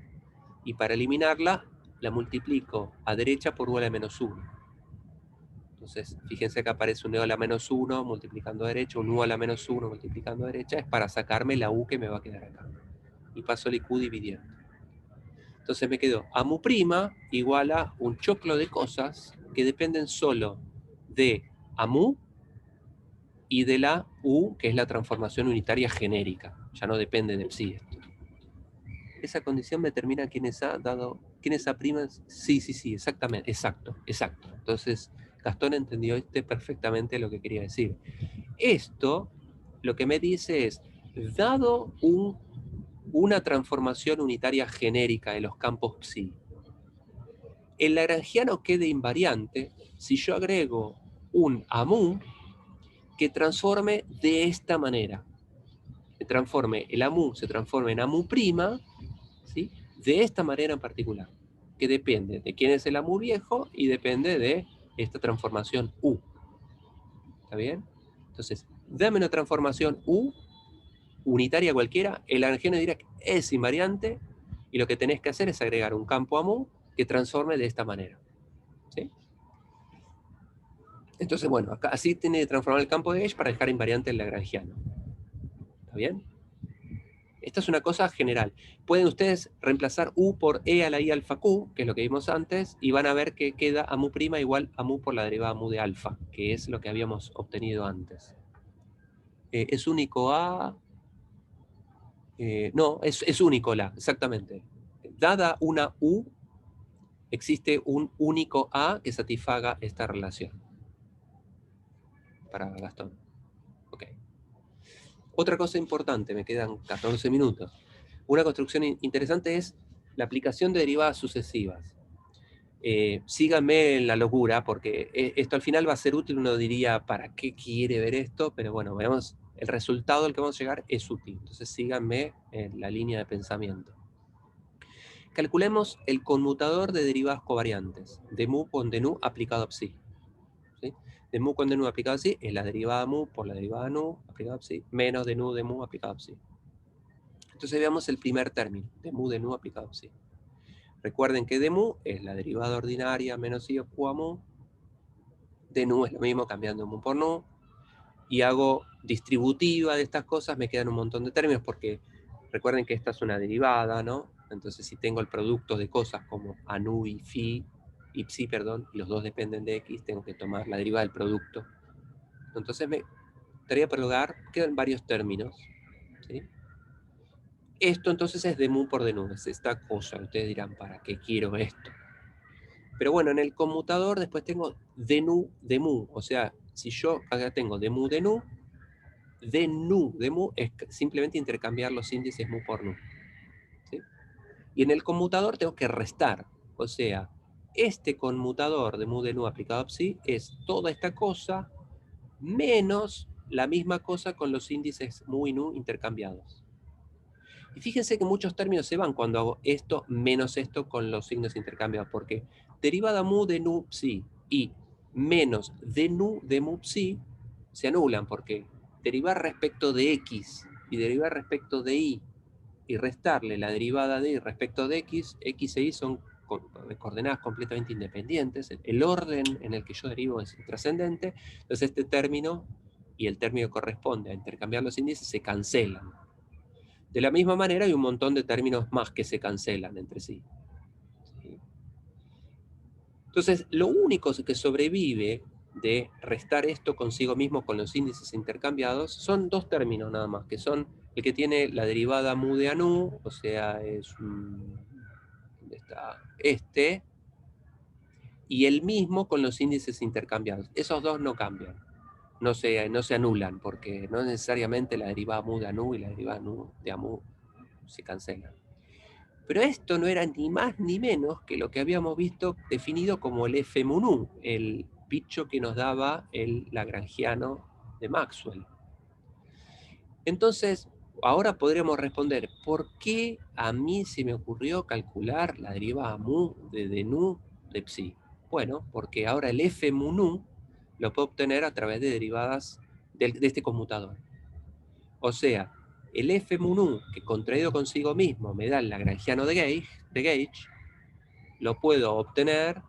Speaker 1: Y para eliminarla, la multiplico a derecha por u a la menos 1. Entonces, fíjense que aparece un u a la menos 1 multiplicando a derecha, un u a la menos 1 multiplicando a derecha, es para sacarme la u que me va a quedar acá. Y paso el iq dividiendo. Entonces me quedó a mu prima igual a un choclo de cosas que dependen solo de a mu y de la u, que es la transformación unitaria genérica. Ya no depende de psi esto. Esa condición determina quién es A dado... ¿Quién es A'? Sí, exactamente, exacto. Entonces, Gastón entendió perfectamente lo que quería decir. Esto, lo que me dice es, dado una transformación unitaria genérica de los campos psi, el lagrangiano quede invariante si yo agrego un AMU que transforme de esta manera. El AMU se transforme en AMU', ¿sí? De esta manera en particular, que depende de quién es el AMU viejo y depende de esta transformación U. ¿Está bien? Entonces, dame una transformación U, unitaria cualquiera, el lagrangiano dirá que es invariante y lo que tenés que hacer es agregar un campo AMU que transforme de esta manera. ¿Sí? Entonces, bueno, acá así tiene que transformar el campo de Gauge para dejar invariante el lagrangiano. ¿Está bien? Esta es una cosa general. Pueden ustedes reemplazar U por E a la I alfa Q, que es lo que vimos antes, y van a ver que queda AMU' igual a mu por la derivada mu de alfa, que es lo que habíamos obtenido antes. ¿Es único A? No, es único la, exactamente. Dada una U, existe un único A que satisfaga esta relación. Para Gastón. Ok. Otra cosa importante, me quedan 14 minutos. Una construcción interesante es la aplicación de derivadas sucesivas. Síganme en la locura, porque esto al final va a ser útil. Uno diría, ¿para qué quiere ver esto? Pero bueno, veamos, el resultado al que vamos a llegar es útil. Entonces síganme en la línea de pensamiento. Calculemos el conmutador de derivadas covariantes, de mu con de nu aplicado a psi. ¿Sí? De mu con de nu aplicado a psi es la derivada mu por la derivada nu aplicado a psi, menos de nu de mu aplicado a psi. Entonces veamos el primer término, de nu aplicado a psi. Recuerden que de mu es la derivada ordinaria menos i q a mu. De nu es lo mismo cambiando mu por nu. Y hago distributiva de estas cosas, me quedan un montón de términos porque recuerden que esta es una derivada, ¿no? Entonces si tengo el producto de cosas como a nu y psi, y los dos dependen de x, tengo que tomar la derivada del producto. Entonces me tarea para lograr, quedan varios términos, ¿sí? Esto entonces es de mu por de nu, es esta cosa. Ustedes dirán, ¿para qué quiero esto? Pero bueno, en el conmutador después tengo de nu de mu. O sea, si yo acá tengo de mu de mu es simplemente intercambiar los índices mu por nu. ¿Sí? Y en el conmutador tengo que restar. O sea, este conmutador de mu de nu aplicado a psi es toda esta cosa menos la misma cosa con los índices mu y nu intercambiados. Y fíjense que muchos términos se van cuando hago esto menos esto con los signos intercambiados, porque derivada mu de nu psi y menos de mu psi se anulan, porque derivar respecto de x y derivar respecto de y restarle la derivada de y respecto de x e y son coordenadas completamente independientes, el orden en el que yo derivo es trascendente, entonces este término y el término que corresponde a intercambiar los índices se cancelan. De la misma manera hay un montón de términos más que se cancelan entre sí. ¿Sí? Entonces, lo único que sobrevive de restar esto consigo mismo con los índices intercambiados son dos términos nada más, que son el que tiene la derivada mu de a nu, o sea, es ¿dónde está? Este, y el mismo con los índices intercambiados. Esos dos no cambian, no se anulan, porque no necesariamente la derivada mu de a nu y la derivada de a mu se cancelan. Pero esto no era ni más ni menos que lo que habíamos visto definido como el F mu nu, el bicho que nos daba el lagrangiano de Maxwell. Entonces, ahora podríamos responder, ¿por qué a mí se me ocurrió calcular la derivada mu de nu de psi? Bueno, porque ahora el F mu nu lo puedo obtener a través de derivadas de este conmutador. O sea, el F mu nu, que contraído consigo mismo me da el lagrangiano de Gauge, lo puedo obtener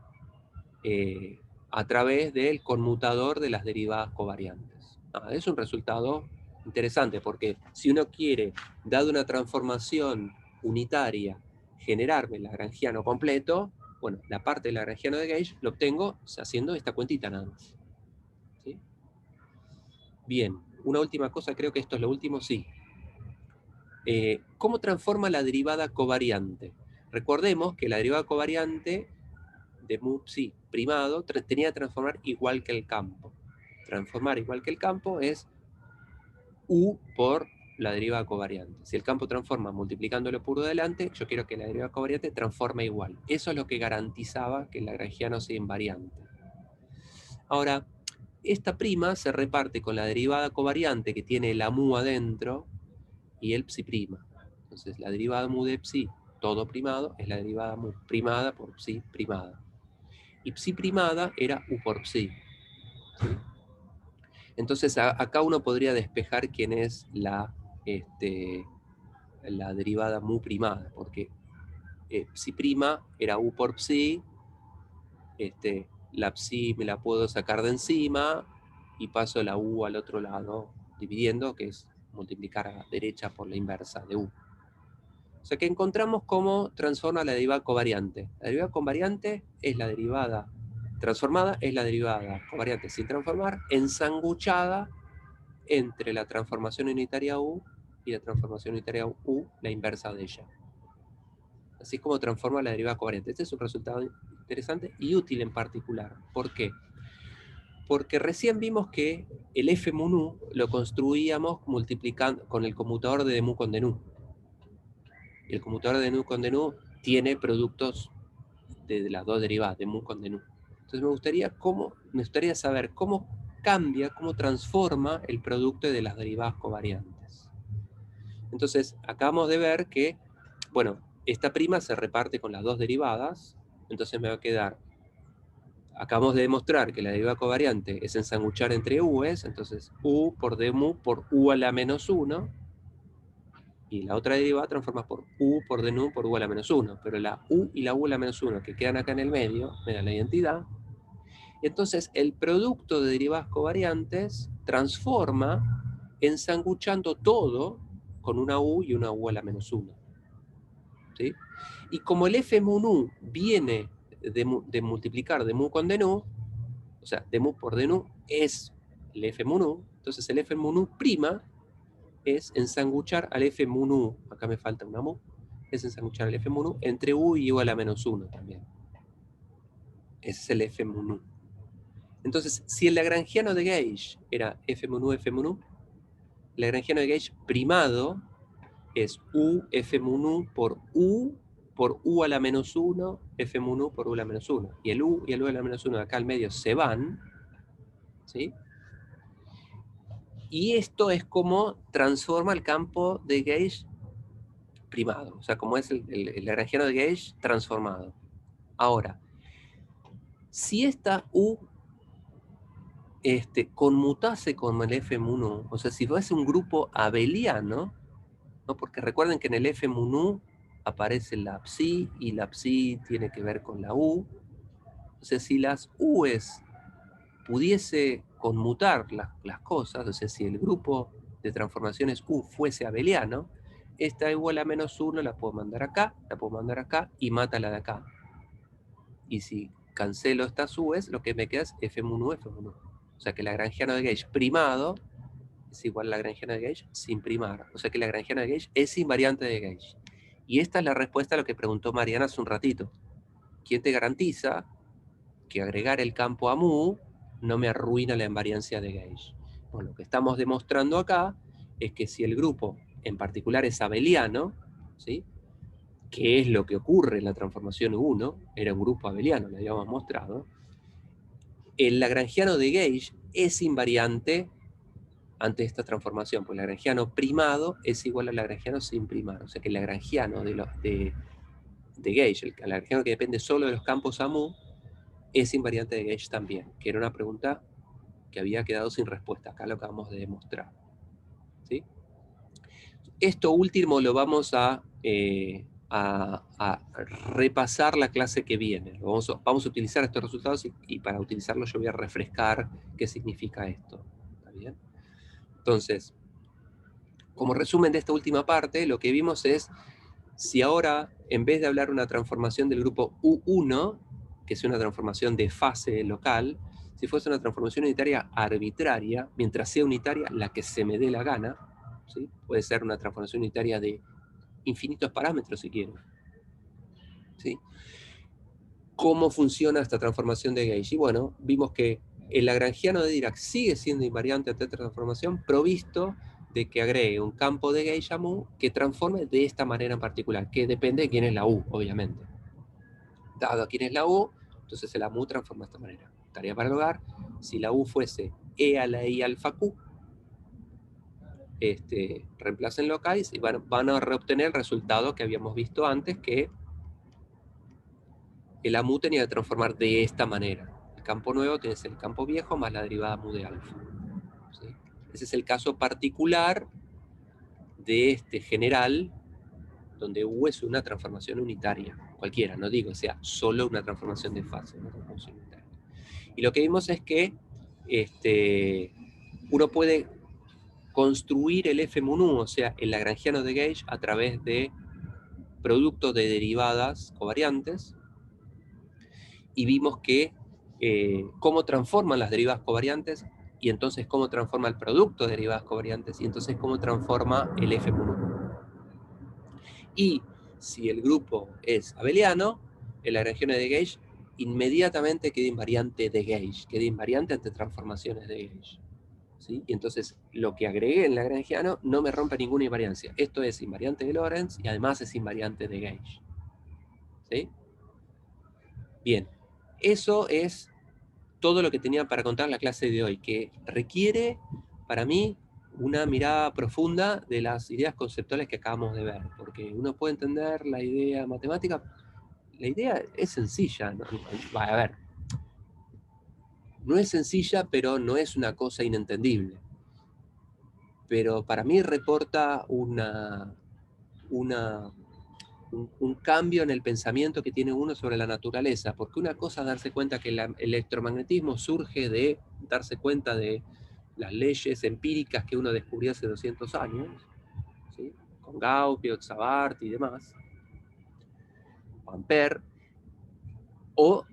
Speaker 1: a través del conmutador de las derivadas covariantes. Es un resultado interesante, porque si uno quiere, dado una transformación unitaria, generarme el lagrangiano completo, bueno, la parte del lagrangiano de Gauge lo obtengo haciendo esta cuentita nada más. ¿Sí? Bien, una última cosa, creo que esto es lo último, sí. ¿Cómo transforma la derivada covariante? Recordemos que la derivada covariante de mu psi primado tenía que transformar igual que el campo. Transformar igual que el campo es u por la derivada covariante. Si el campo transforma multiplicándolo por delante, yo quiero que la derivada covariante transforme igual. Eso es lo que garantizaba que el lagrangiano sea invariante. Ahora, esta prima se reparte con la derivada covariante que tiene la mu adentro y el psi prima. Entonces, la derivada mu de psi, todo primado, es la derivada mu primada por psi primada. Y psi primada era u por psi. ¿Sí? Entonces, acá uno podría despejar quién es la derivada mu primada, porque psi prima era u por psi, la psi me la puedo sacar de encima y paso la u al otro lado dividiendo, que es multiplicar a la derecha por la inversa de u. O sea que encontramos cómo transforma la derivada covariante. La derivada covariante es la derivada transformada, es la derivada covariante sin transformar, ensanguchada entre la transformación unitaria u y la transformación unitaria u, la inversa de ella. Así es como transforma la derivada covariante. Este es un resultado interesante y útil en particular. ¿Por qué? Porque recién vimos que el f mu nu lo construíamos multiplicando con el conmutador de mu con de nu. Y el conmutador de nu con de nu tiene productos de las dos derivadas, de mu con de nu. Entonces me gustaría saber cómo cambia, cómo transforma el producto de las derivadas covariantes. Entonces, acabamos de ver que, bueno, esta prima se reparte con las dos derivadas, entonces me va a quedar, acabamos de demostrar que la derivada covariante es ensanguchar entre u's, entonces u por d mu por u a la menos 1, y la otra derivada transforma por u por d nu por u a la menos 1, pero la u y la u a la menos 1 que quedan acá en el medio me dan la identidad. Entonces el producto de derivadas covariantes transforma ensanguchando todo con una u y una u a la menos 1. ¿Sí? Y como el f mu nu viene de multiplicar de mu con de nu, o sea, de mu por de nu es el f mu nu, entonces el f mu nu prima es ensanguchar al f mu nu, acá me falta una mu, es ensanguchar al f mu nu entre u y u a la menos 1 también. Ese es el f mu nu. Entonces, si el lagrangiano de Gauge era f mu nu, el lagrangiano de Gauge primado es u f mu nu por u a la menos 1, f mu nu por u a la menos 1. Y el u y el u a la menos 1 de acá al medio se van, ¿sí? Y esto es como transforma el campo de Gauge primado, o sea, como es el lagrangiano de Gauge transformado. Ahora, si esta u conmutase con el f mu nu, o sea, si fuese un grupo abeliano, ¿no? Porque recuerden que en el f mu nu aparece la psi, y la psi tiene que ver con la u. O sea, si las u's pudiese conmutar las cosas, o sea, si el grupo de transformaciones u fuese abeliano, esta igual a menos 1 la puedo mandar acá, y mata la de acá. Y si cancelo estas u's, lo que me queda es f mu nu, f mu nu. O sea que el lagrangiano de Gauge primado es igual a lagrangiano de Gauge sin primar. O sea que el lagrangiano de Gauge es invariante de Gauge. Y esta es la respuesta a lo que preguntó Mariana hace un ratito. ¿Quién te garantiza que agregar el campo a mu no me arruina la invariancia de Gauge? Bueno, lo que estamos demostrando acá es que si el grupo en particular es abeliano, ¿sí? Que es lo que ocurre en la transformación 1, era un grupo abeliano, lo habíamos mostrado, el lagrangiano de Gauge es invariante ante esta transformación, pues el lagrangiano primado es igual al lagrangiano sin primar, o sea que el lagrangiano de Gauge, el lagrangiano que depende solo de los campos a mu, es invariante de Gauge también, que era una pregunta que había quedado sin respuesta, acá lo acabamos de demostrar. ¿Sí? Esto último lo vamos a repasar la clase que viene. Vamos a utilizar estos resultados y para utilizarlos yo voy a refrescar qué significa esto. ¿Está bien? Entonces, como resumen de esta última parte, lo que vimos es, si ahora, en vez de hablar de una transformación del grupo U1, que es una transformación de fase local, si fuese una transformación unitaria arbitraria, mientras sea unitaria la que se me dé la gana, ¿sí? Puede ser una transformación unitaria de infinitos parámetros si quiero, ¿sí? ¿Cómo funciona esta transformación de Gauge? Y bueno, vimos que el lagrangiano de Dirac sigue siendo invariante ante esta transformación, provisto de que agregue un campo de Gauge a mu que transforme de esta manera en particular, que depende de quién es la U, obviamente. Dado quién es la U, entonces la mu transforma de esta manera. Tarea para el hogar: si la U fuese E a la I alfa Q, reemplacen locais y van a reobtener el resultado que habíamos visto antes, que el AMU tenía que transformar de esta manera. El campo nuevo tiene que ser el campo viejo más la derivada mu de alfa. ¿Sí? Ese es el caso particular de este general, donde U es una transformación unitaria, cualquiera, no digo, o sea, solo una transformación de fase, una transformación unitaria. Y lo que vimos es que uno puede construir el F mu nu, o sea, el lagrangiano de Gauge, a través de productos de derivadas covariantes, y vimos que cómo transforman las derivadas covariantes, y entonces cómo transforma el producto de derivadas covariantes, y entonces cómo transforma el F mu nu. Y si el grupo es abeliano, el lagrangiano de Gauge inmediatamente queda invariante de Gauge, queda invariante ante transformaciones de Gauge. ¿Sí? Y entonces lo que agregué en lagrangiano no me rompe ninguna invariancia. Esto es invariante de Lorentz y además es invariante de Gauge. ¿Sí? Bien, eso es todo lo que tenía para contar la clase de hoy, que requiere, para mí, una mirada profunda de las ideas conceptuales que acabamos de ver, porque uno puede entender la idea matemática, la idea es sencilla, ¿no? A ver, no es sencilla, pero no es una cosa inentendible. Pero para mí reporta un cambio en el pensamiento que tiene uno sobre la naturaleza, porque una cosa es darse cuenta que el electromagnetismo surge de darse cuenta de las leyes empíricas que uno descubrió hace 200 años, ¿sí? Con Gauss, Piot-Savart y demás, Ampère, o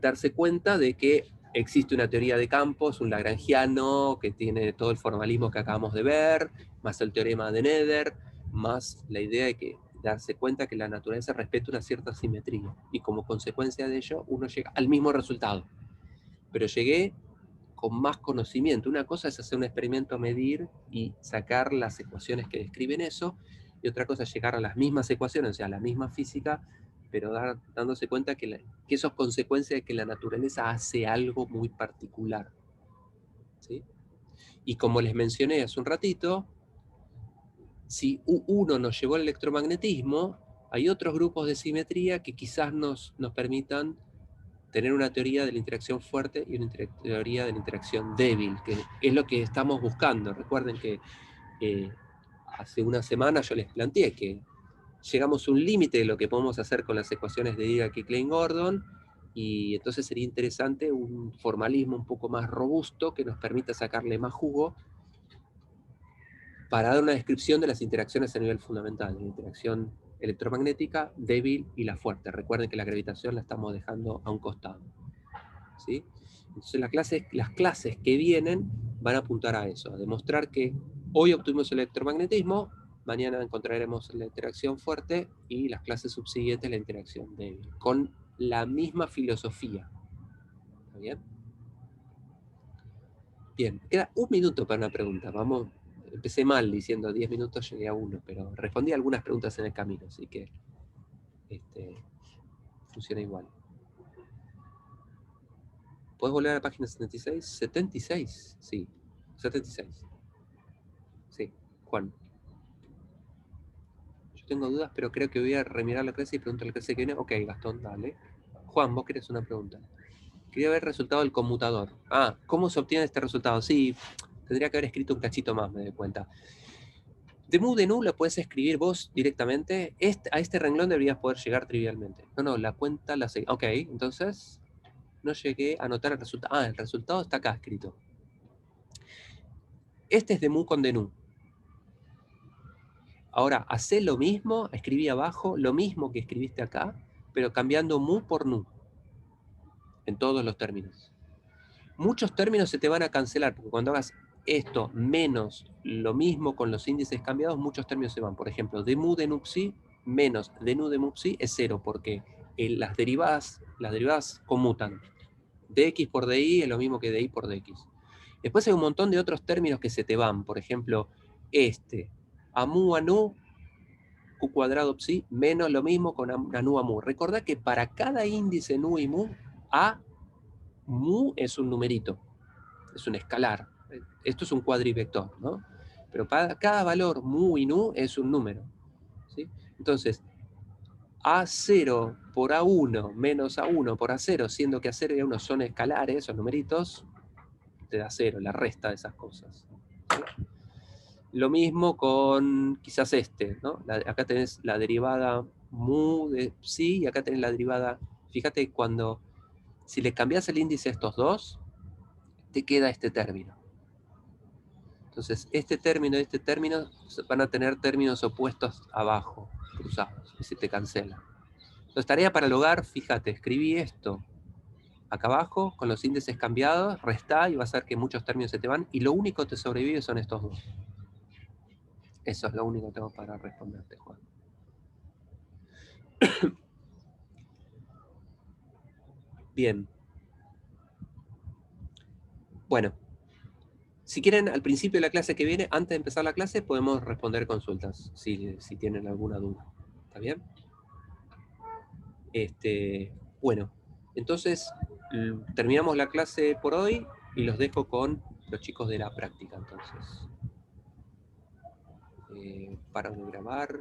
Speaker 1: darse cuenta de que existe una teoría de campos, un lagrangiano, que tiene todo el formalismo que acabamos de ver, más el teorema de Nether, más la idea de que darse cuenta que la naturaleza respeta una cierta simetría, y como consecuencia de ello uno llega al mismo resultado. Pero llegué con más conocimiento. Una cosa es hacer un experimento, medir y sacar las ecuaciones que describen eso, y otra cosa es llegar a las mismas ecuaciones, o sea, a la misma física, pero dándose cuenta que eso es consecuencia de que la naturaleza hace algo muy particular. ¿Sí? Y como les mencioné hace un ratito, si U1 nos llevó al electromagnetismo, hay otros grupos de simetría que quizás nos permitan tener una teoría de la interacción fuerte y una teoría de la interacción débil, que es lo que estamos buscando. Recuerden que hace una semana yo les planteé que llegamos a un límite de lo que podemos hacer con las ecuaciones de Dirac y Klein-Gordon, y entonces sería interesante un formalismo un poco más robusto que nos permita sacarle más jugo para dar una descripción de las interacciones a nivel fundamental, la interacción electromagnética, débil y la fuerte. Recuerden que la gravitación la estamos dejando a un costado. ¿Sí? Entonces las clases que vienen van a apuntar a eso, a demostrar que hoy obtuvimos el electromagnetismo, mañana encontraremos la interacción fuerte, y las clases subsiguientes la interacción débil, con la misma filosofía. ¿Está bien? Bien, queda un minuto para una pregunta. Vamos, empecé mal diciendo 10 minutos, llegué a 1, pero respondí algunas preguntas en el camino, así que funciona igual. ¿Puedes volver a la página 76? 76, sí, 76. Sí, Juan. Yo tengo dudas, pero creo que voy a remirar la clase y preguntar la clase que viene. Ok, Gastón, dale. Juan, vos querés una pregunta. Quería ver el resultado del conmutador. Ah, ¿cómo se obtiene este resultado? Sí, tendría que haber escrito un cachito más, me doy cuenta. De mu de nu la puedes escribir vos directamente. A este renglón deberías poder llegar trivialmente. No, la cuenta la sé. Ok, entonces no llegué a anotar el resultado. Ah, el resultado está acá escrito. Este es de mu con de nu. Ahora, hacé lo mismo, escribí abajo lo mismo que escribiste acá, pero cambiando mu por nu, en todos los términos. Muchos términos se te van a cancelar, porque cuando hagas esto menos lo mismo con los índices cambiados, muchos términos se van. Por ejemplo, de mu de nu psi menos de nu de mu psi es 0, porque las derivadas conmutan. Dx por dy es lo mismo que dy por dx. Después hay un montón de otros términos que se te van. Por ejemplo, a nu, q cuadrado psi, menos lo mismo con a nu a mu. Recordá que para cada índice nu y mu, a mu es un numerito, es un escalar. Esto es un cuadrivector, ¿no? Pero para cada valor mu y nu es un número, ¿sí? Entonces, A0 por A1 menos A1 por A0, siendo que A0 y A1 son escalares, son numeritos, te da 0, la resta de esas cosas, ¿sí? Lo mismo con quizás ¿no? Acá tenés la derivada mu de psi y acá tenés la derivada, fíjate si le cambias el índice a estos dos, te queda este término. Entonces, este término y este término van a tener términos opuestos abajo, cruzados, y se te cancela. Entonces, tarea para el hogar, fíjate, escribí esto acá abajo, con los índices cambiados, restá y vas a ver que muchos términos se te van, y lo único que te sobrevive son estos dos. Eso es lo único que tengo para responderte, Juan. Bien. Bueno. Si quieren, al principio de la clase que viene, antes de empezar la clase, podemos responder consultas, si tienen alguna duda. ¿Está bien? Bueno, entonces terminamos la clase por hoy y los dejo con los chicos de la práctica, entonces. Para de grabar.